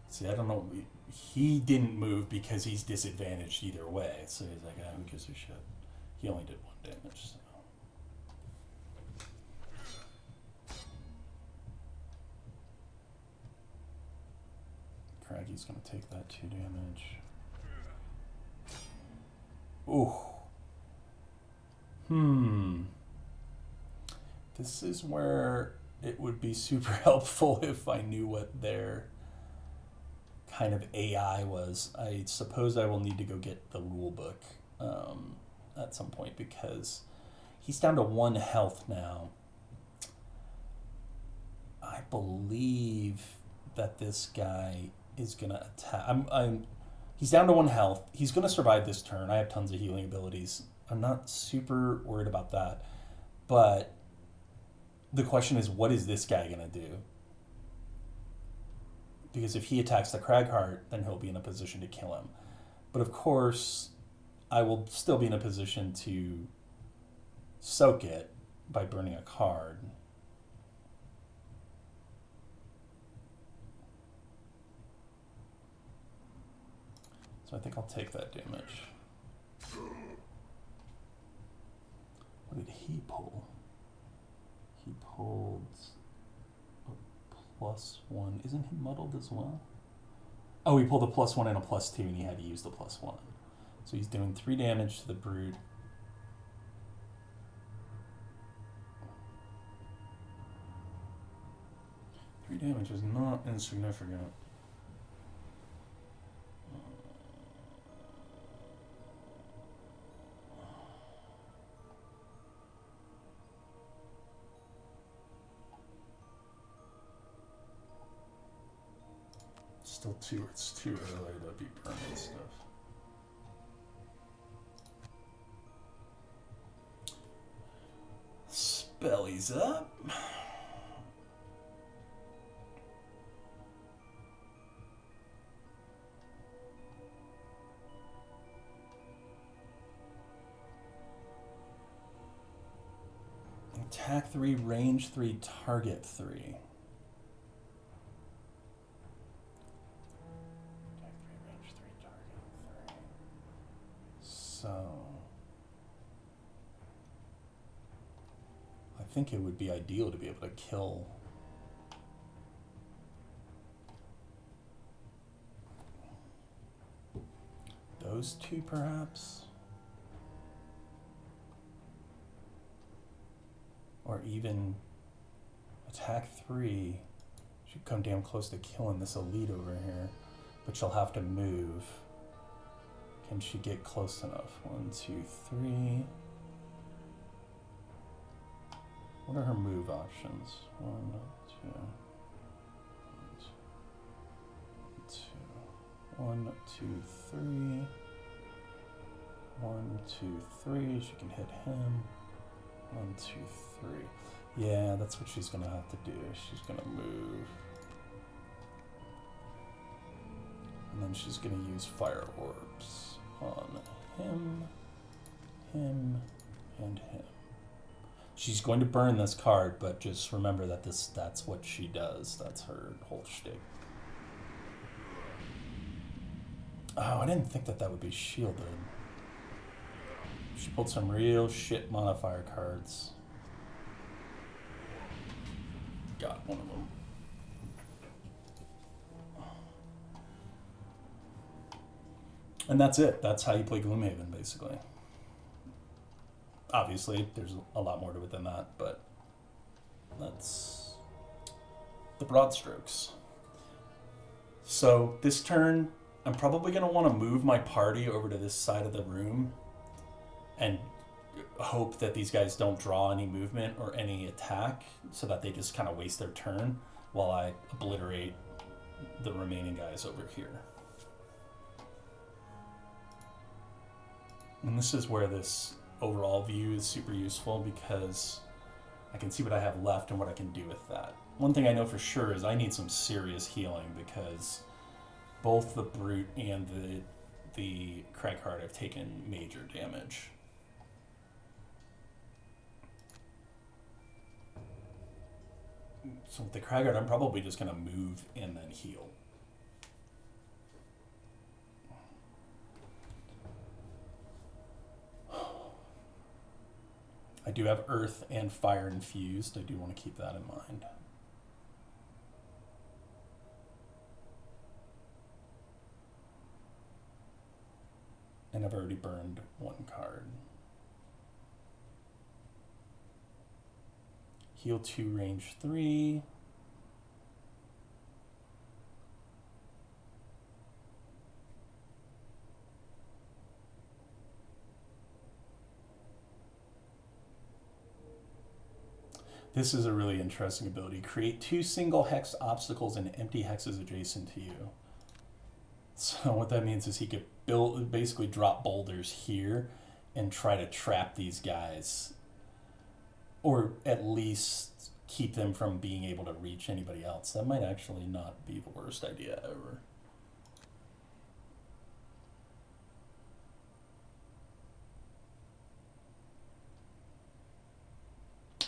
See, I don't know. He didn't move because he's disadvantaged either way. So he's like, who gives a shit? He only did 1 damage. So. Craggy's going to take that 2 damage. Ooh. This is where it would be super helpful if I knew what their kind of AI was. I suppose I will need to go get the rule book at some point because he's down to 1 health now. I believe that this guy is going to attack. He's down to 1 health. He's going to survive this turn. I have tons of healing abilities. I'm not super worried about that. But the question is, what is this guy going to do? Because if he attacks the Cragheart, then he'll be in a position to kill him. But of course, I will still be in a position to soak it by burning a card. So I think I'll take that damage. What did he pull? He pulled a +1. Isn't he muddled as well? Oh, he pulled a +1 and a +2, and he had to use the +1. So he's doing 3 damage to the brute. Three damage is not insignificant. It's too early to be burning stuff. Spelly's up. Attack 3, range 3, target 3. So, I think it would be ideal to be able to kill those 2, perhaps, or even attack 3. Should come damn close to killing this elite over here, but she'll have to move. Can she get close enough? 1, 2, 3. What are her move options? 1, 2, 1, 2, 3. 1, 2, 3. She can hit him. 1, 2, 3. Yeah, that's what she's gonna have to do. She's gonna move. And then she's going to use fire orbs on him, him, and him. She's going to burn this card, but just remember that that's what she does. That's her whole shtick. Oh, I didn't think that would be shielded. She pulled some real shit modifier cards. Got one of them. And that's it. That's how you play Gloomhaven, basically. Obviously, there's a lot more to it than that, but that's the broad strokes. So this turn, I'm probably going to want to move my party over to this side of the room and hope that these guys don't draw any movement or any attack so that they just kind of waste their turn while I obliterate the remaining guys over here. And this is where this overall view is super useful because I can see what I have left and what I can do with that. One thing I know for sure is I need some serious healing because both the Brute and the Cragheart have taken major damage. So with the Cragheart, I'm probably just going to move and then heal. I do have Earth and Fire infused. I do want to keep that in mind. And I've already burned one card. Heal 2, range 3. This is a really interesting ability. Create 2 single hex obstacles and empty hexes adjacent to you. So what that means is he could basically drop boulders here and try to trap these guys. Or at least keep them from being able to reach anybody else. That might actually not be the worst idea ever.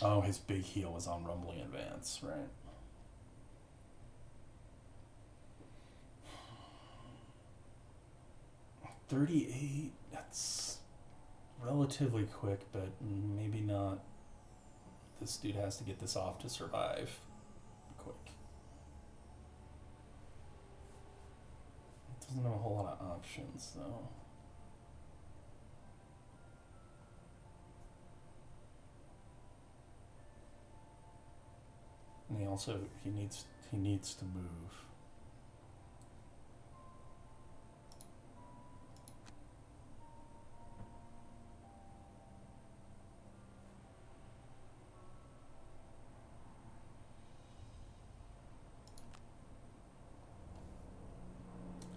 Oh, his big heal was on Rumbling Advance, right? $38, that's relatively quick, but maybe not. This dude has to get this off to survive quick. Doesn't have a whole lot of options, though. And he needs to move.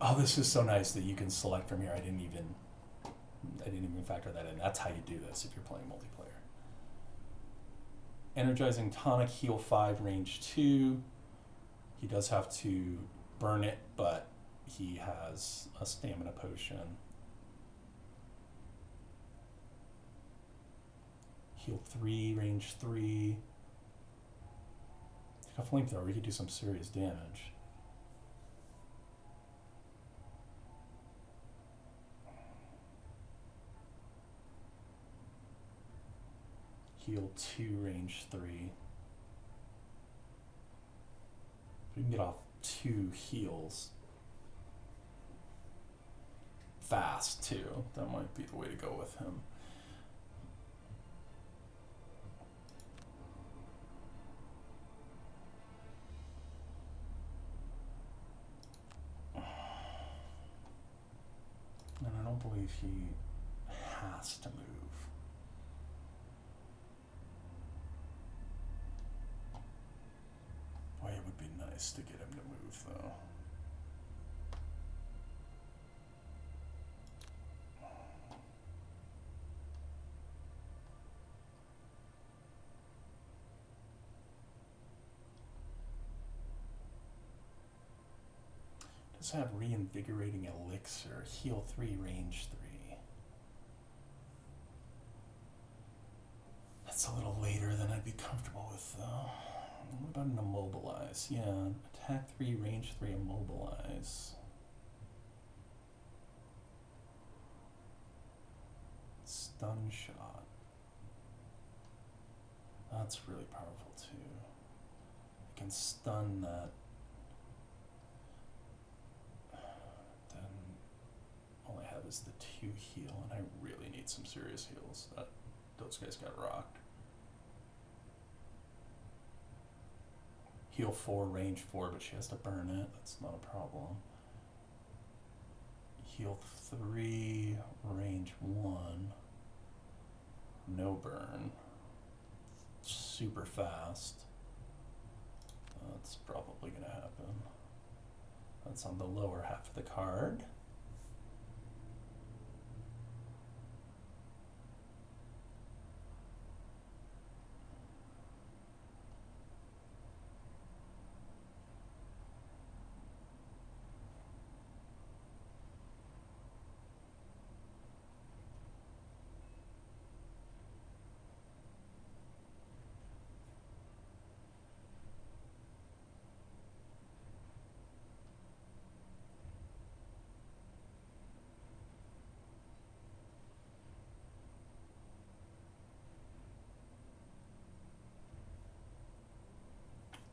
Oh, this is so nice that you can select from here. I didn't even factor that in. That's how you do this if you're playing multiplayer. Energizing Tonic, heal 5, range 2. He does have to burn it, but he has a stamina potion. Heal 3, range 3. He's got Flamethrower, he could do some serious damage. Heal 2, range 3. We can get off 2 heals. Fast, too. That might be the way to go with him. And I don't believe he has to move. Boy, it would be nice to get him to move, though. Does have reinvigorating elixir, heal 3, range 3. That's a little later than I'd be comfortable with, though. What about an immobilize? Yeah, attack 3, range 3, immobilize. Stun shot. That's really powerful too. I can stun that. Then all I have is the 2 heal, and I really need some serious heals. Those guys got rocked. Heal 4, range 4, but she has to burn it. That's not a problem. Heal 3, range 1. No burn. Super fast. That's probably going to happen. That's on the lower half of the card.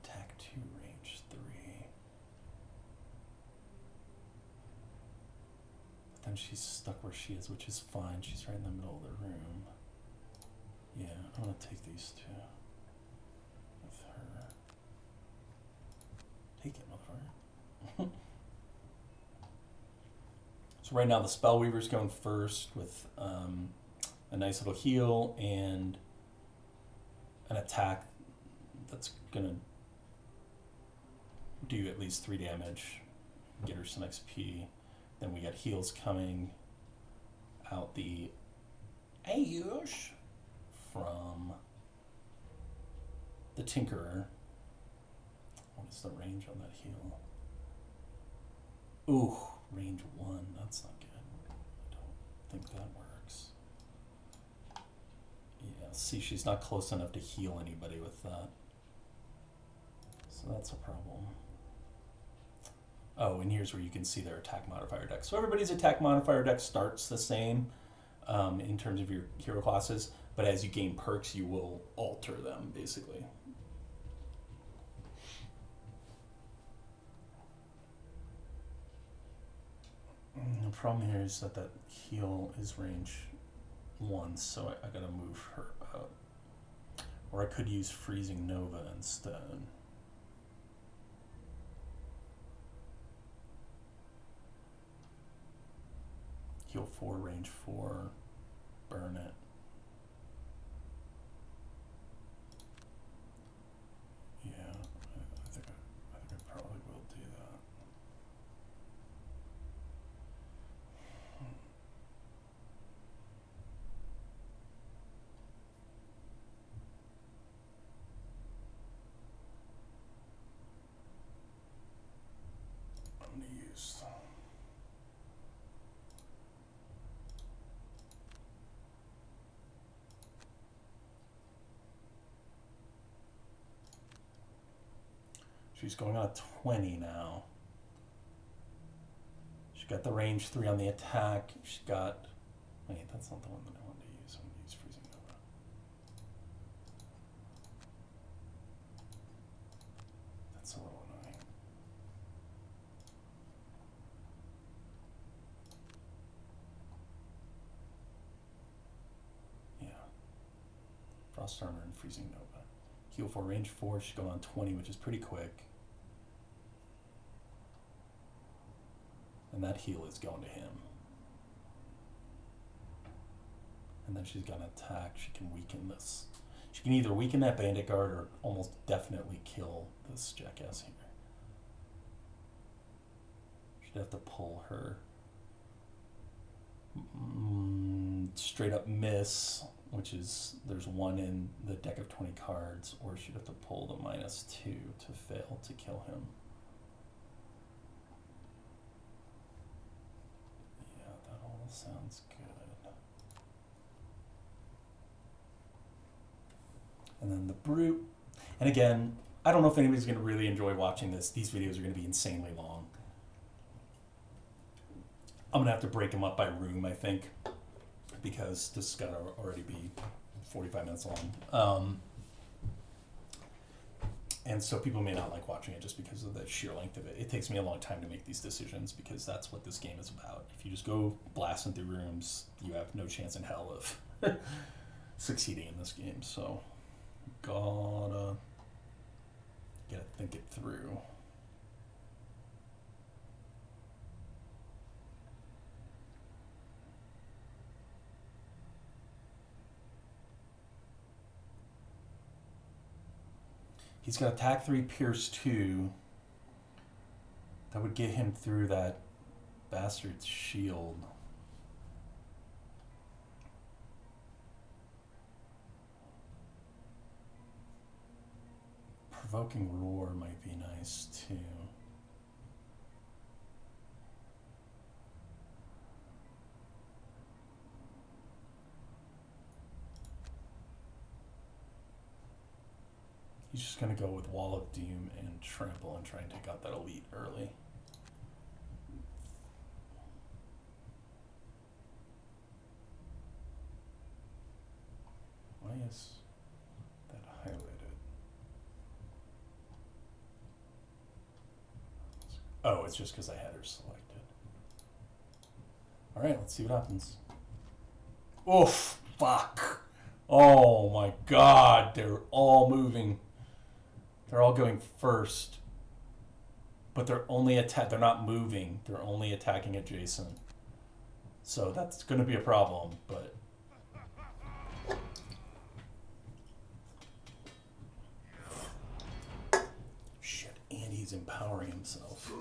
Attack 2, range 3. But then she's stuck where she is, which is fine. She's right in the middle of the room. Yeah, I'm gonna take these two with her. Take it, motherfucker. So right now the Spellweaver's going first with a nice little heal and an attack that's gonna do at least 3 damage, get her some XP. Then we got heals coming out the Ayush from the Tinkerer. What is the range on that heal? Ooh, range 1. That's not good. I don't think that works. Yeah, see, she's not close enough to heal anybody with that. So that's a problem. Oh, and here's where you can see their attack modifier deck. So everybody's attack modifier deck starts the same in terms of your hero classes, but as you gain perks, you will alter them, basically. The problem here is that that heal is range 1, so I gotta move her up. Or I could use Freezing Nova instead. Heal 4, range 4, burn it. Yeah, I think I probably will do that. I'm gonna use. She's going on a 20 now. She got the range 3 on the attack. She got. Wait, that's not the one that I wanted to use. I'm going to use Freezing Nova. That's a little annoying. Yeah. Frost Armor and Freezing Nova. Heal 4, range 4. She's going on 20, which is pretty quick. And that heal is going to him. And then she's going to attack. She can weaken this. She can either weaken that bandit guard or almost definitely kill this jackass here. She'd have to pull her straight up miss, which is there's 1 in the deck of 20 cards, or she'd have to pull the -2 to fail to kill him. Sounds good. And then the Brute. And again, I don't know if anybody's going to really enjoy watching this. These videos are going to be insanely long. I'm going to have to break them up by room, I think, because this has got to already be 45 minutes long. And so people may not like watching it just because of the sheer length of it. It takes me a long time to make these decisions because that's what this game is about. If you just go blasting through rooms, you have no chance in hell of succeeding in this game. So, gotta Gotta think it through. He's got attack 3, pierce 2. That would get him through that bastard's shield. Provoking roar might be nice too. He's just going to go with Wall of Doom and Trample and try and take out that elite early. Why is that highlighted? Oh, it's just because I had her selected. Alright, let's see what happens. Oof! Fuck! Oh my god, they're all moving. They're all going first. But they're only they're not moving. They're only attacking adjacent. So that's going to be a problem, but shit, and he's empowering himself.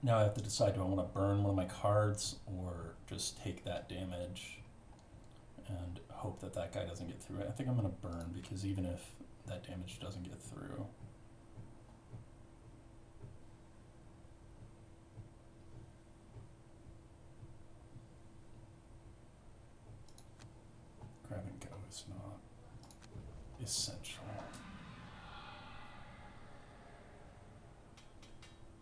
Now I have to decide, do I want to burn one of my cards or just take that damage and hope that that guy doesn't get through it. I think I'm going to burn because even if that damage doesn't get through. Grab and go is not essential.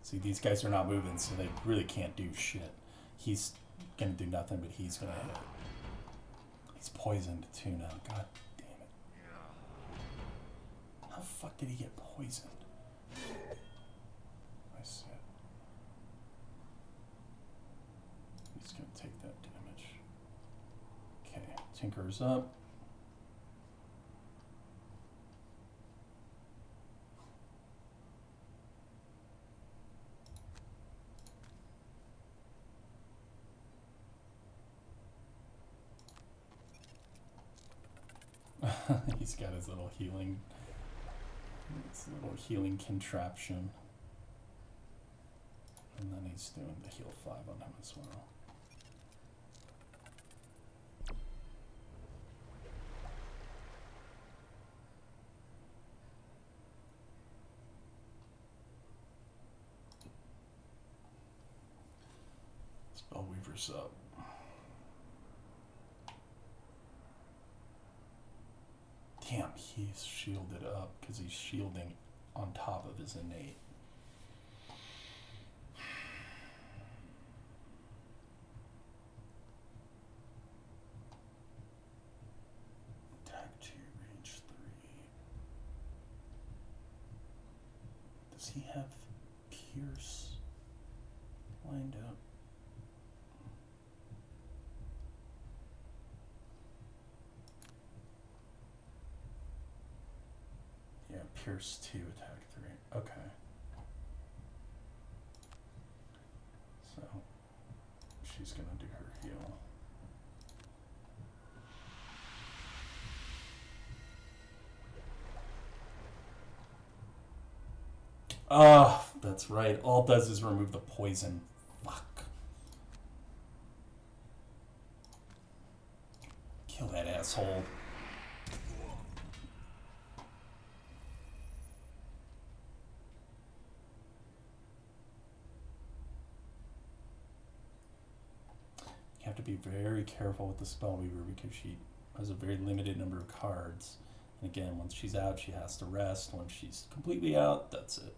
See, these guys are not moving, so they really can't do shit. He's gonna do nothing, but he's gonna hit. He's poisoned too now. God damn it. How the fuck did he get poisoned? I see it. He's gonna take that damage. Okay, Tinker's up. He's got his little healing contraption. And then he's doing the heal 5 on him as well. Spellweaver's up. Damn, he's shielded up because he's shielding on top of his innate. Attack 2, range 3. Does he have Pierce lined up? Yeah, Pierce 2, attack 3. Okay. So, she's gonna do her heal. Ah, that's right. All it does is remove the poison. Fuck. Kill that asshole. You have to be very careful with the Spellweaver because she has a very limited number of cards. And again, once she's out, she has to rest. Once she's completely out, that's it.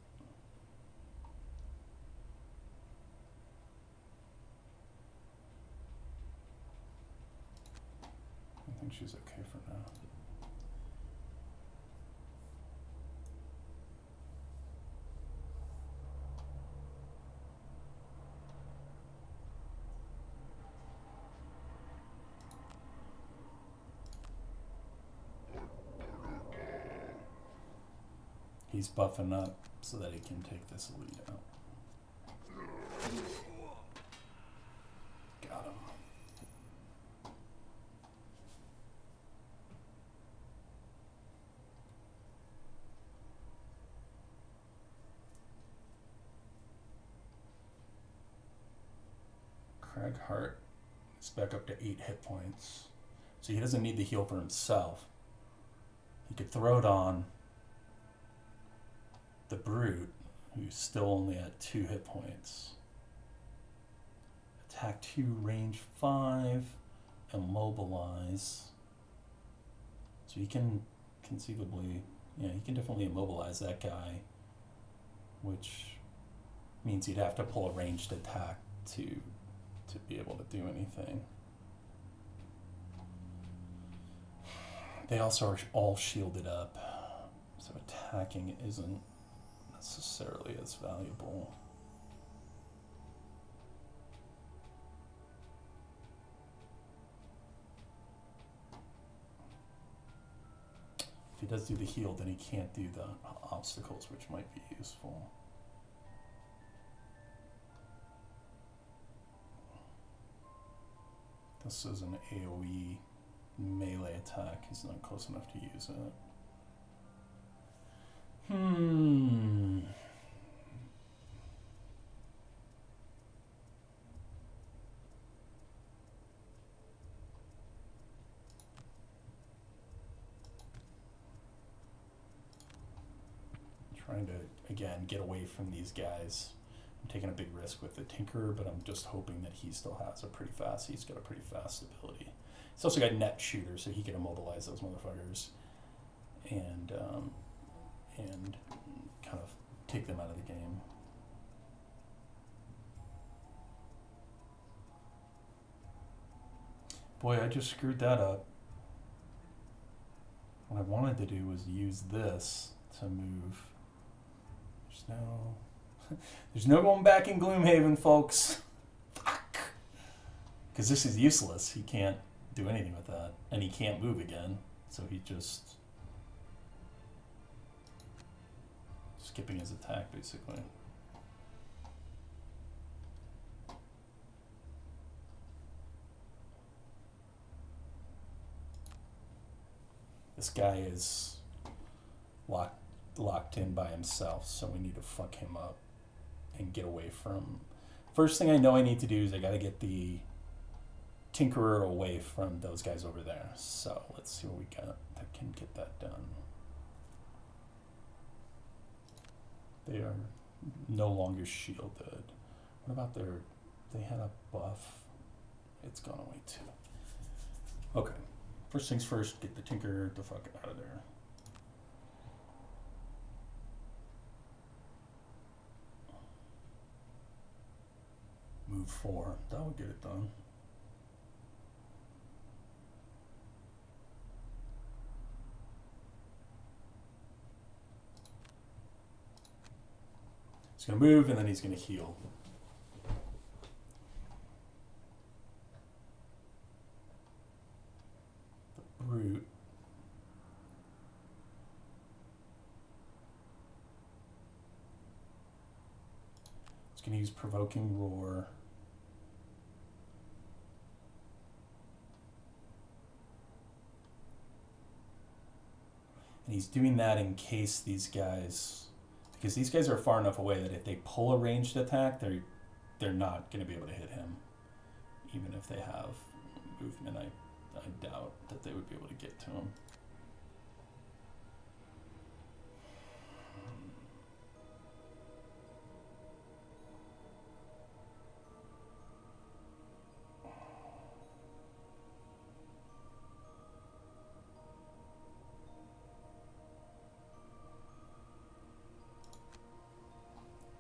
I think she's okay for now. He's buffing up so that he can take this elite out. Got him. Craig Hart is back up to 8 hit points. So he doesn't need the heal for himself. He could throw it on the Brute, who's still only at 2 hit points. Attack 2, range 5, immobilize. So he can conceivably, yeah, he can definitely immobilize that guy, which means he'd have to pull a ranged attack to be able to do anything. They also are all shielded up, so attacking isn't necessarily as valuable. If he does do the heal, then he can't do the obstacles, which might be useful. This is an AoE melee attack. He's not close enough to use it. Trying to, again, get away from these guys. I'm taking a big risk with the Tinkerer, but I'm just hoping that he still has he's got a pretty fast ability. He's also got Net Shooter, so he can immobilize those motherfuckers and kind of take them out of the game. Boy, I just screwed that up. What I wanted to do was use this to move. There's no going back in Gloomhaven, folks. Fuck. Because this is useless. He can't do anything with that. And he can't move again. So he just... skipping his attack, basically. This guy is locked in by himself, so we need to fuck him up and get away from... First thing I know I need to do is I gotta get the Tinkerer away from those guys over there. So let's see what we got that can get that done. They are no longer shielded. What about they had a buff? It's gone away too. Okay, first things first, get the Tinkerer the fuck out of there. Move 4, that would get it done. He's going to move and then he's going to heal. The Brute. He's going to use Provoking Roar. And he's doing that in case these guys, because these guys are far enough away that if they pull a ranged attack, they're not going to be able to hit him. Even if they have movement, I doubt that they would be able to get to him.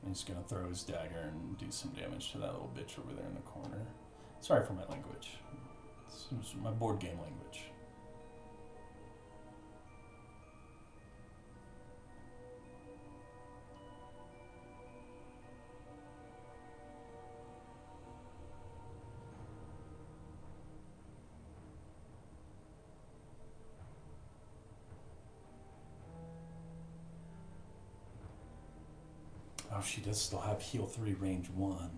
He's going to throw his dagger and do some damage to that little bitch over there in the corner. Sorry for my language. It's my board game language. Oh, she does still have heal 3, range 1.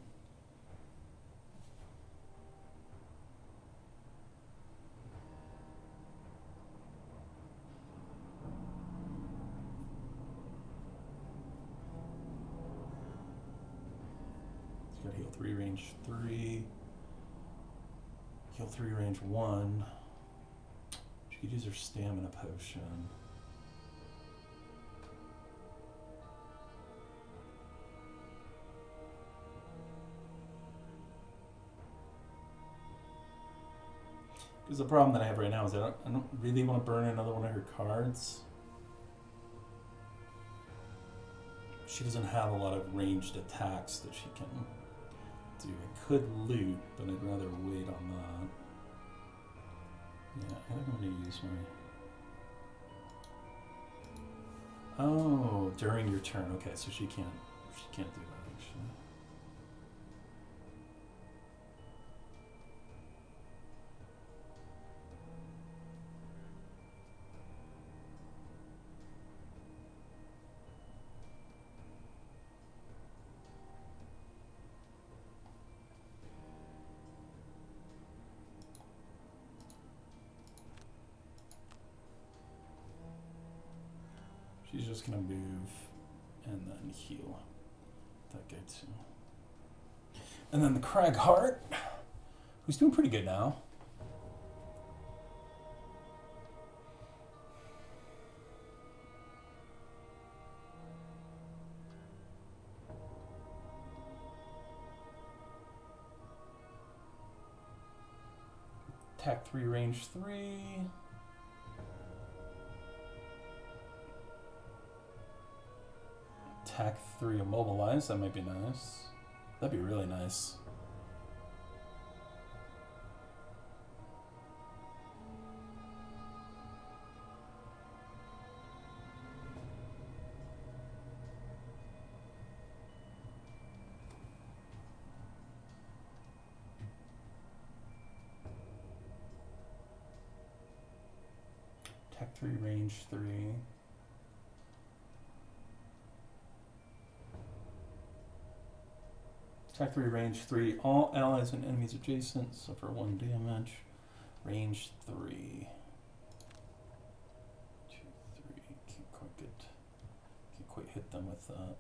She's got heal 3, range 3. Heal 3, range 1. She could use her stamina potion. Because the problem that I have right now is I don't really want to burn another one of her cards. She doesn't have a lot of ranged attacks that she can do. I could loot, but I'd rather wait on that. Yeah, I think I'm going to use my... Oh, during your turn. Okay, so she can't do that actually. She's just gonna move and then heal that guy too. And then the Crag Heart, who's doing pretty good now. Attack 3, range 3. Attack 3, immobilize. That might be nice. That'd be really nice. Attack 3, range 3. Attack 3, range 3. All allies and enemies adjacent suffer 1 damage. Range 3. 2, 3. Can't quite hit them with that.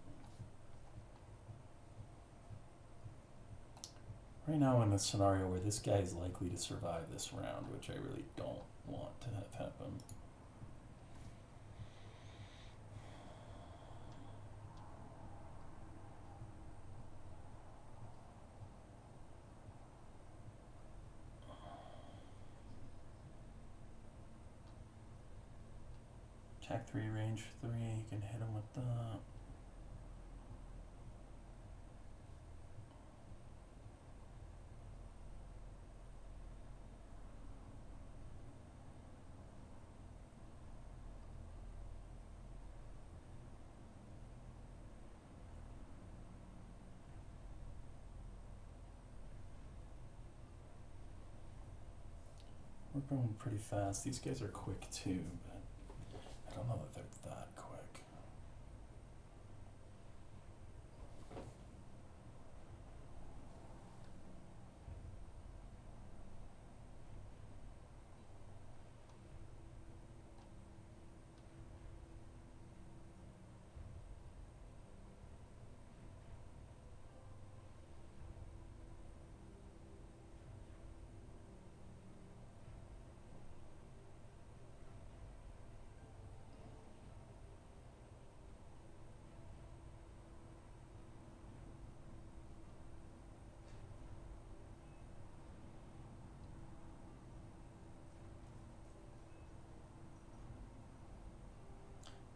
Right now I'm in a scenario where this guy is likely to survive this round, which I really don't want to have happen. Attack 3, range 3, you can hit him with that. We're going pretty fast. These guys are quick too, but I don't know that they're that quick.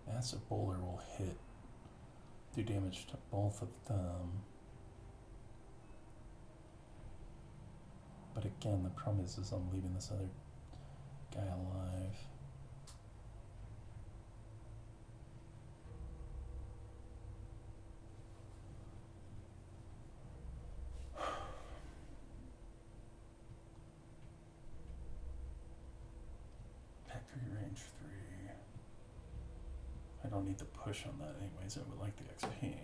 Massive Bowler will do damage to both of them. But again, the problem is I'm leaving this other guy alive. Attack 3, range 3. I don't need to push on that anyways, I would like the XP.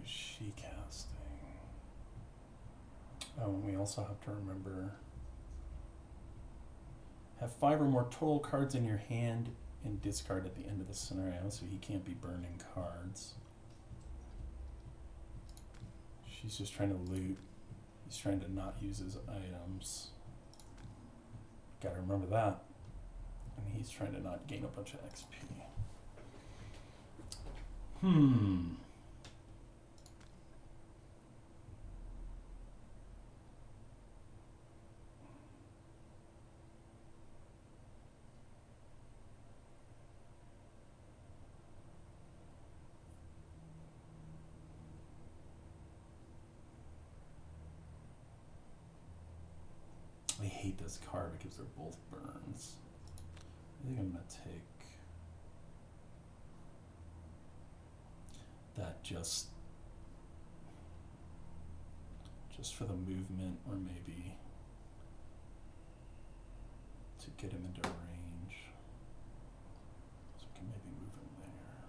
she casting? Oh, and we also have to remember, have 5 or more total cards in your hand and discard at the end of the scenario, so he can't be burning cards. She's just trying to loot. He's trying to not use his items. Gotta remember that. And he's trying to not gain a bunch of XP. I hate this card because they're both burns. I think I'm gonna take that just for the movement, or maybe to get him into range. So we can maybe move him there.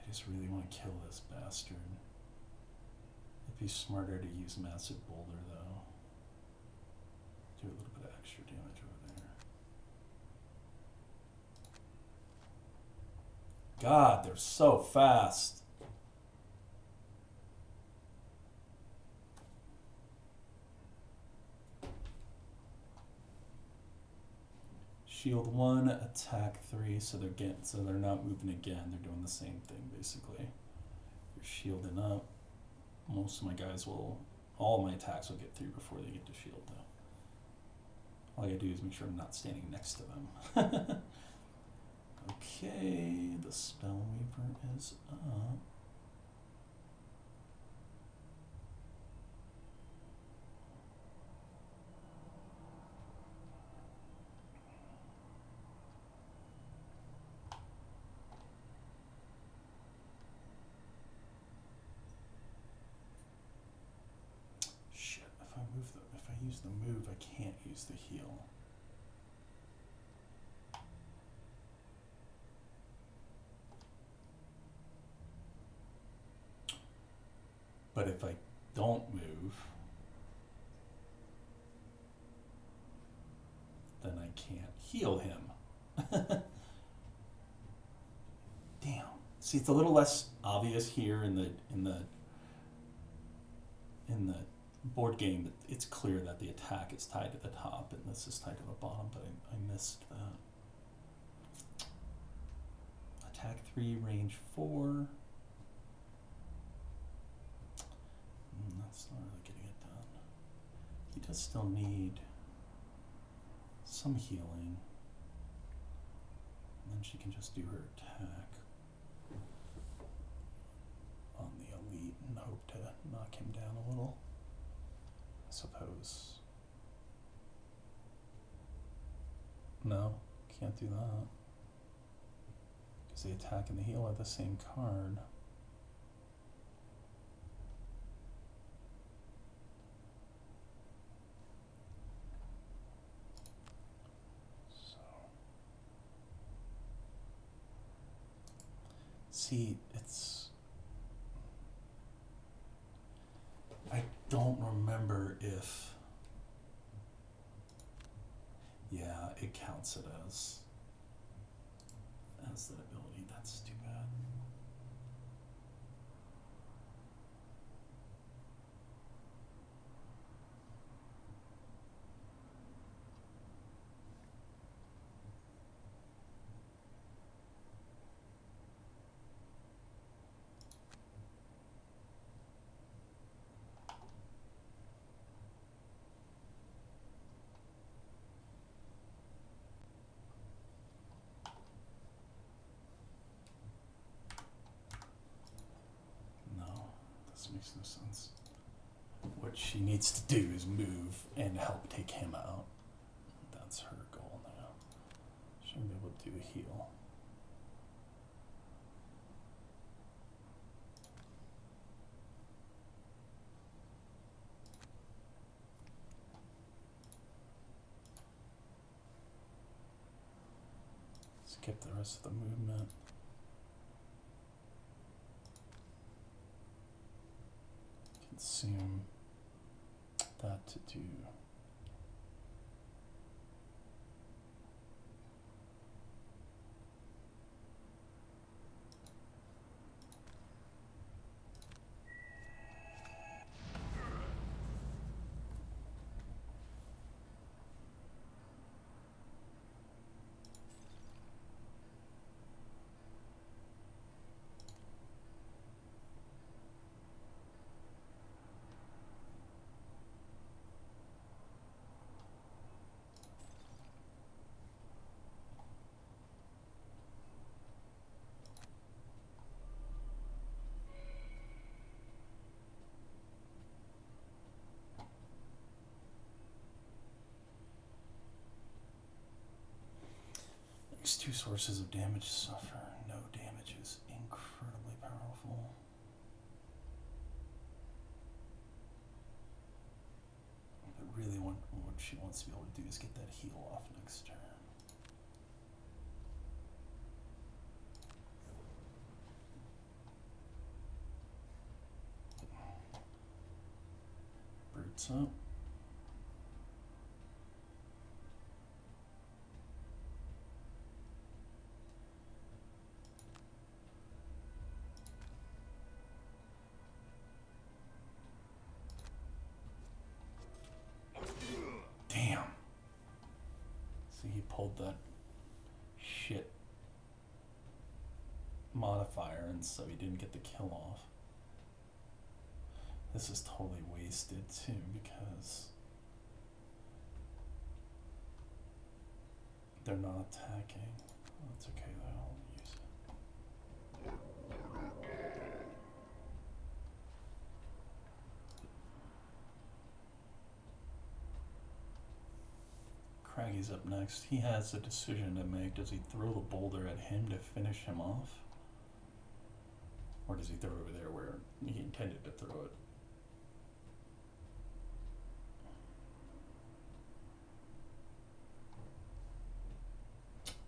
I just really want to kill this bastard. It'd be smarter to use Massive Boulder though. Do a little bit of extra damage over there. God, they're so fast. Shield 1, attack 3, so they're not moving again. They're doing the same thing basically. You're shielding up. Most of my guys will, all my attacks will get through before they get to shield though. All I gotta do is make sure I'm not standing next to them. Okay, the Spellweaver is up. Shit, if I use the move, I can't use the heal. But if I don't move, then I can't heal him. Damn. See, it's a little less obvious here in the board game. It's clear that the attack is tied to the top and this is tied to the bottom, but I missed that. Attack 3, range 4. That's not really getting it done. He does still need some healing. And then she can just do her attack on the elite and hope to knock him down a little, I suppose. No, can't do that. Because the attack and the heal are the same card. See, I don't remember if, yeah, it counts it as that ability. That's too bad. Makes no sense. What she needs to do is move and help take him out. That's her goal now. She'll be able to do a heal. Skip the rest of the movement. Consume that to do. These two sources of damage suffer. No damage is incredibly powerful. But really what she wants to be able to do is get that heal off next turn. Brutes up. Pulled that shit modifier, and so he didn't get the kill off. This is totally wasted too because they're not attacking. That's okay though, I'll use it. Craggy's up next. He has a decision to make. Does he throw the boulder at him to finish him off? Or does he throw it over there where he intended to throw it?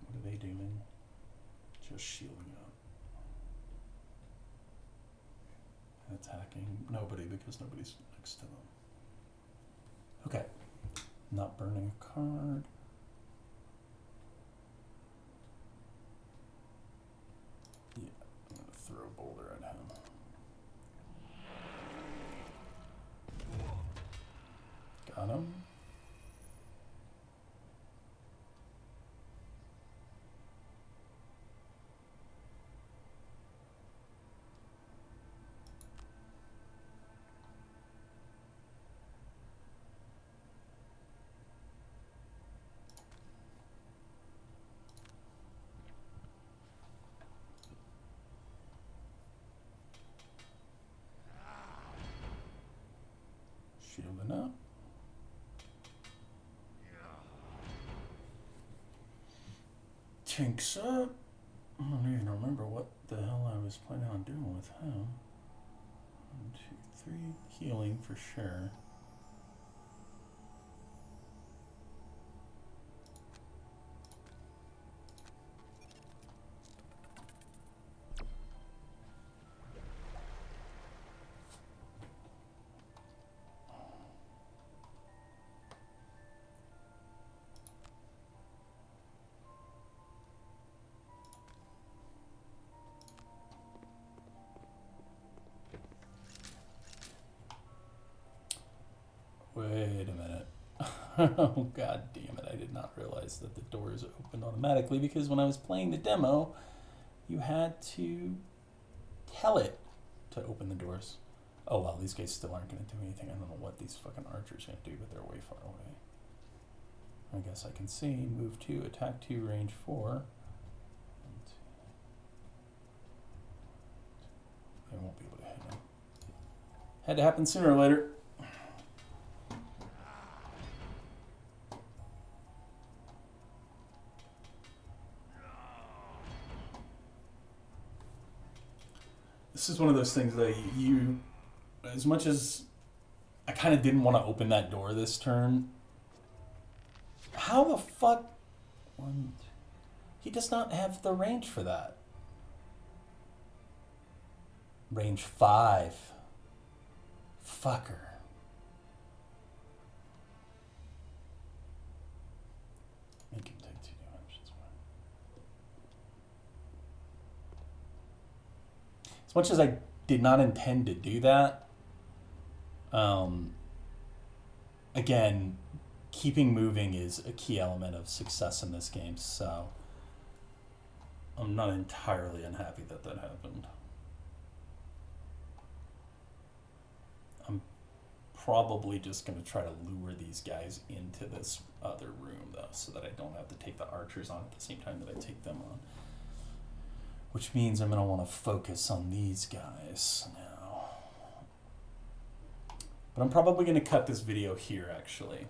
What are they doing? Just shielding up. And attacking nobody because nobody's next to them. Okay. Not burning a card. Yeah, I'm gonna throw a boulder at him. Got him. Shielding up. Tinks up. I don't even remember what the hell I was planning on doing with him. 1, 2, 3. Healing for sure. Wait a minute. Oh, god damn it. I did not realize that the doors opened automatically because when I was playing the demo, you had to tell it to open the doors. Oh, well, these guys still aren't going to do anything. I don't know what these fucking archers are going to do, but they're way far away. I guess I can see. Move 2, attack 2, range 4. They won't be able to hit him. Had to happen sooner or later. This is one of those things that you, as much as I kind of didn't want to open that door this turn, how the fuck, 1, He does not have the range for that. Range 5. Fucker. Make him take 2 damage. As much as I did not intend to do that, again, keeping moving is a key element of success in this game, so I'm not entirely unhappy that that happened. I'm probably just going to try to lure these guys into this other room, though, so that I don't have to take the archers on at the same time that I take them on. Which means I'm going to want to focus on these guys now. But I'm probably going to cut this video here, actually.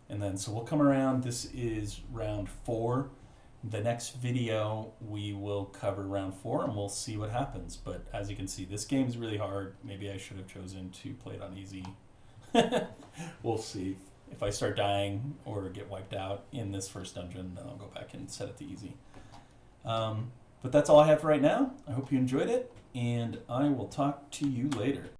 And then, so we'll come around. This is round 4. The next video, we will cover round 4, and we'll see what happens. But as you can see, this game is really hard. Maybe I should have chosen to play it on easy. We'll see. If I start dying or get wiped out in this first dungeon, then I'll go back and set it to easy. But that's all I have for right now. I hope you enjoyed it, and I will talk to you later.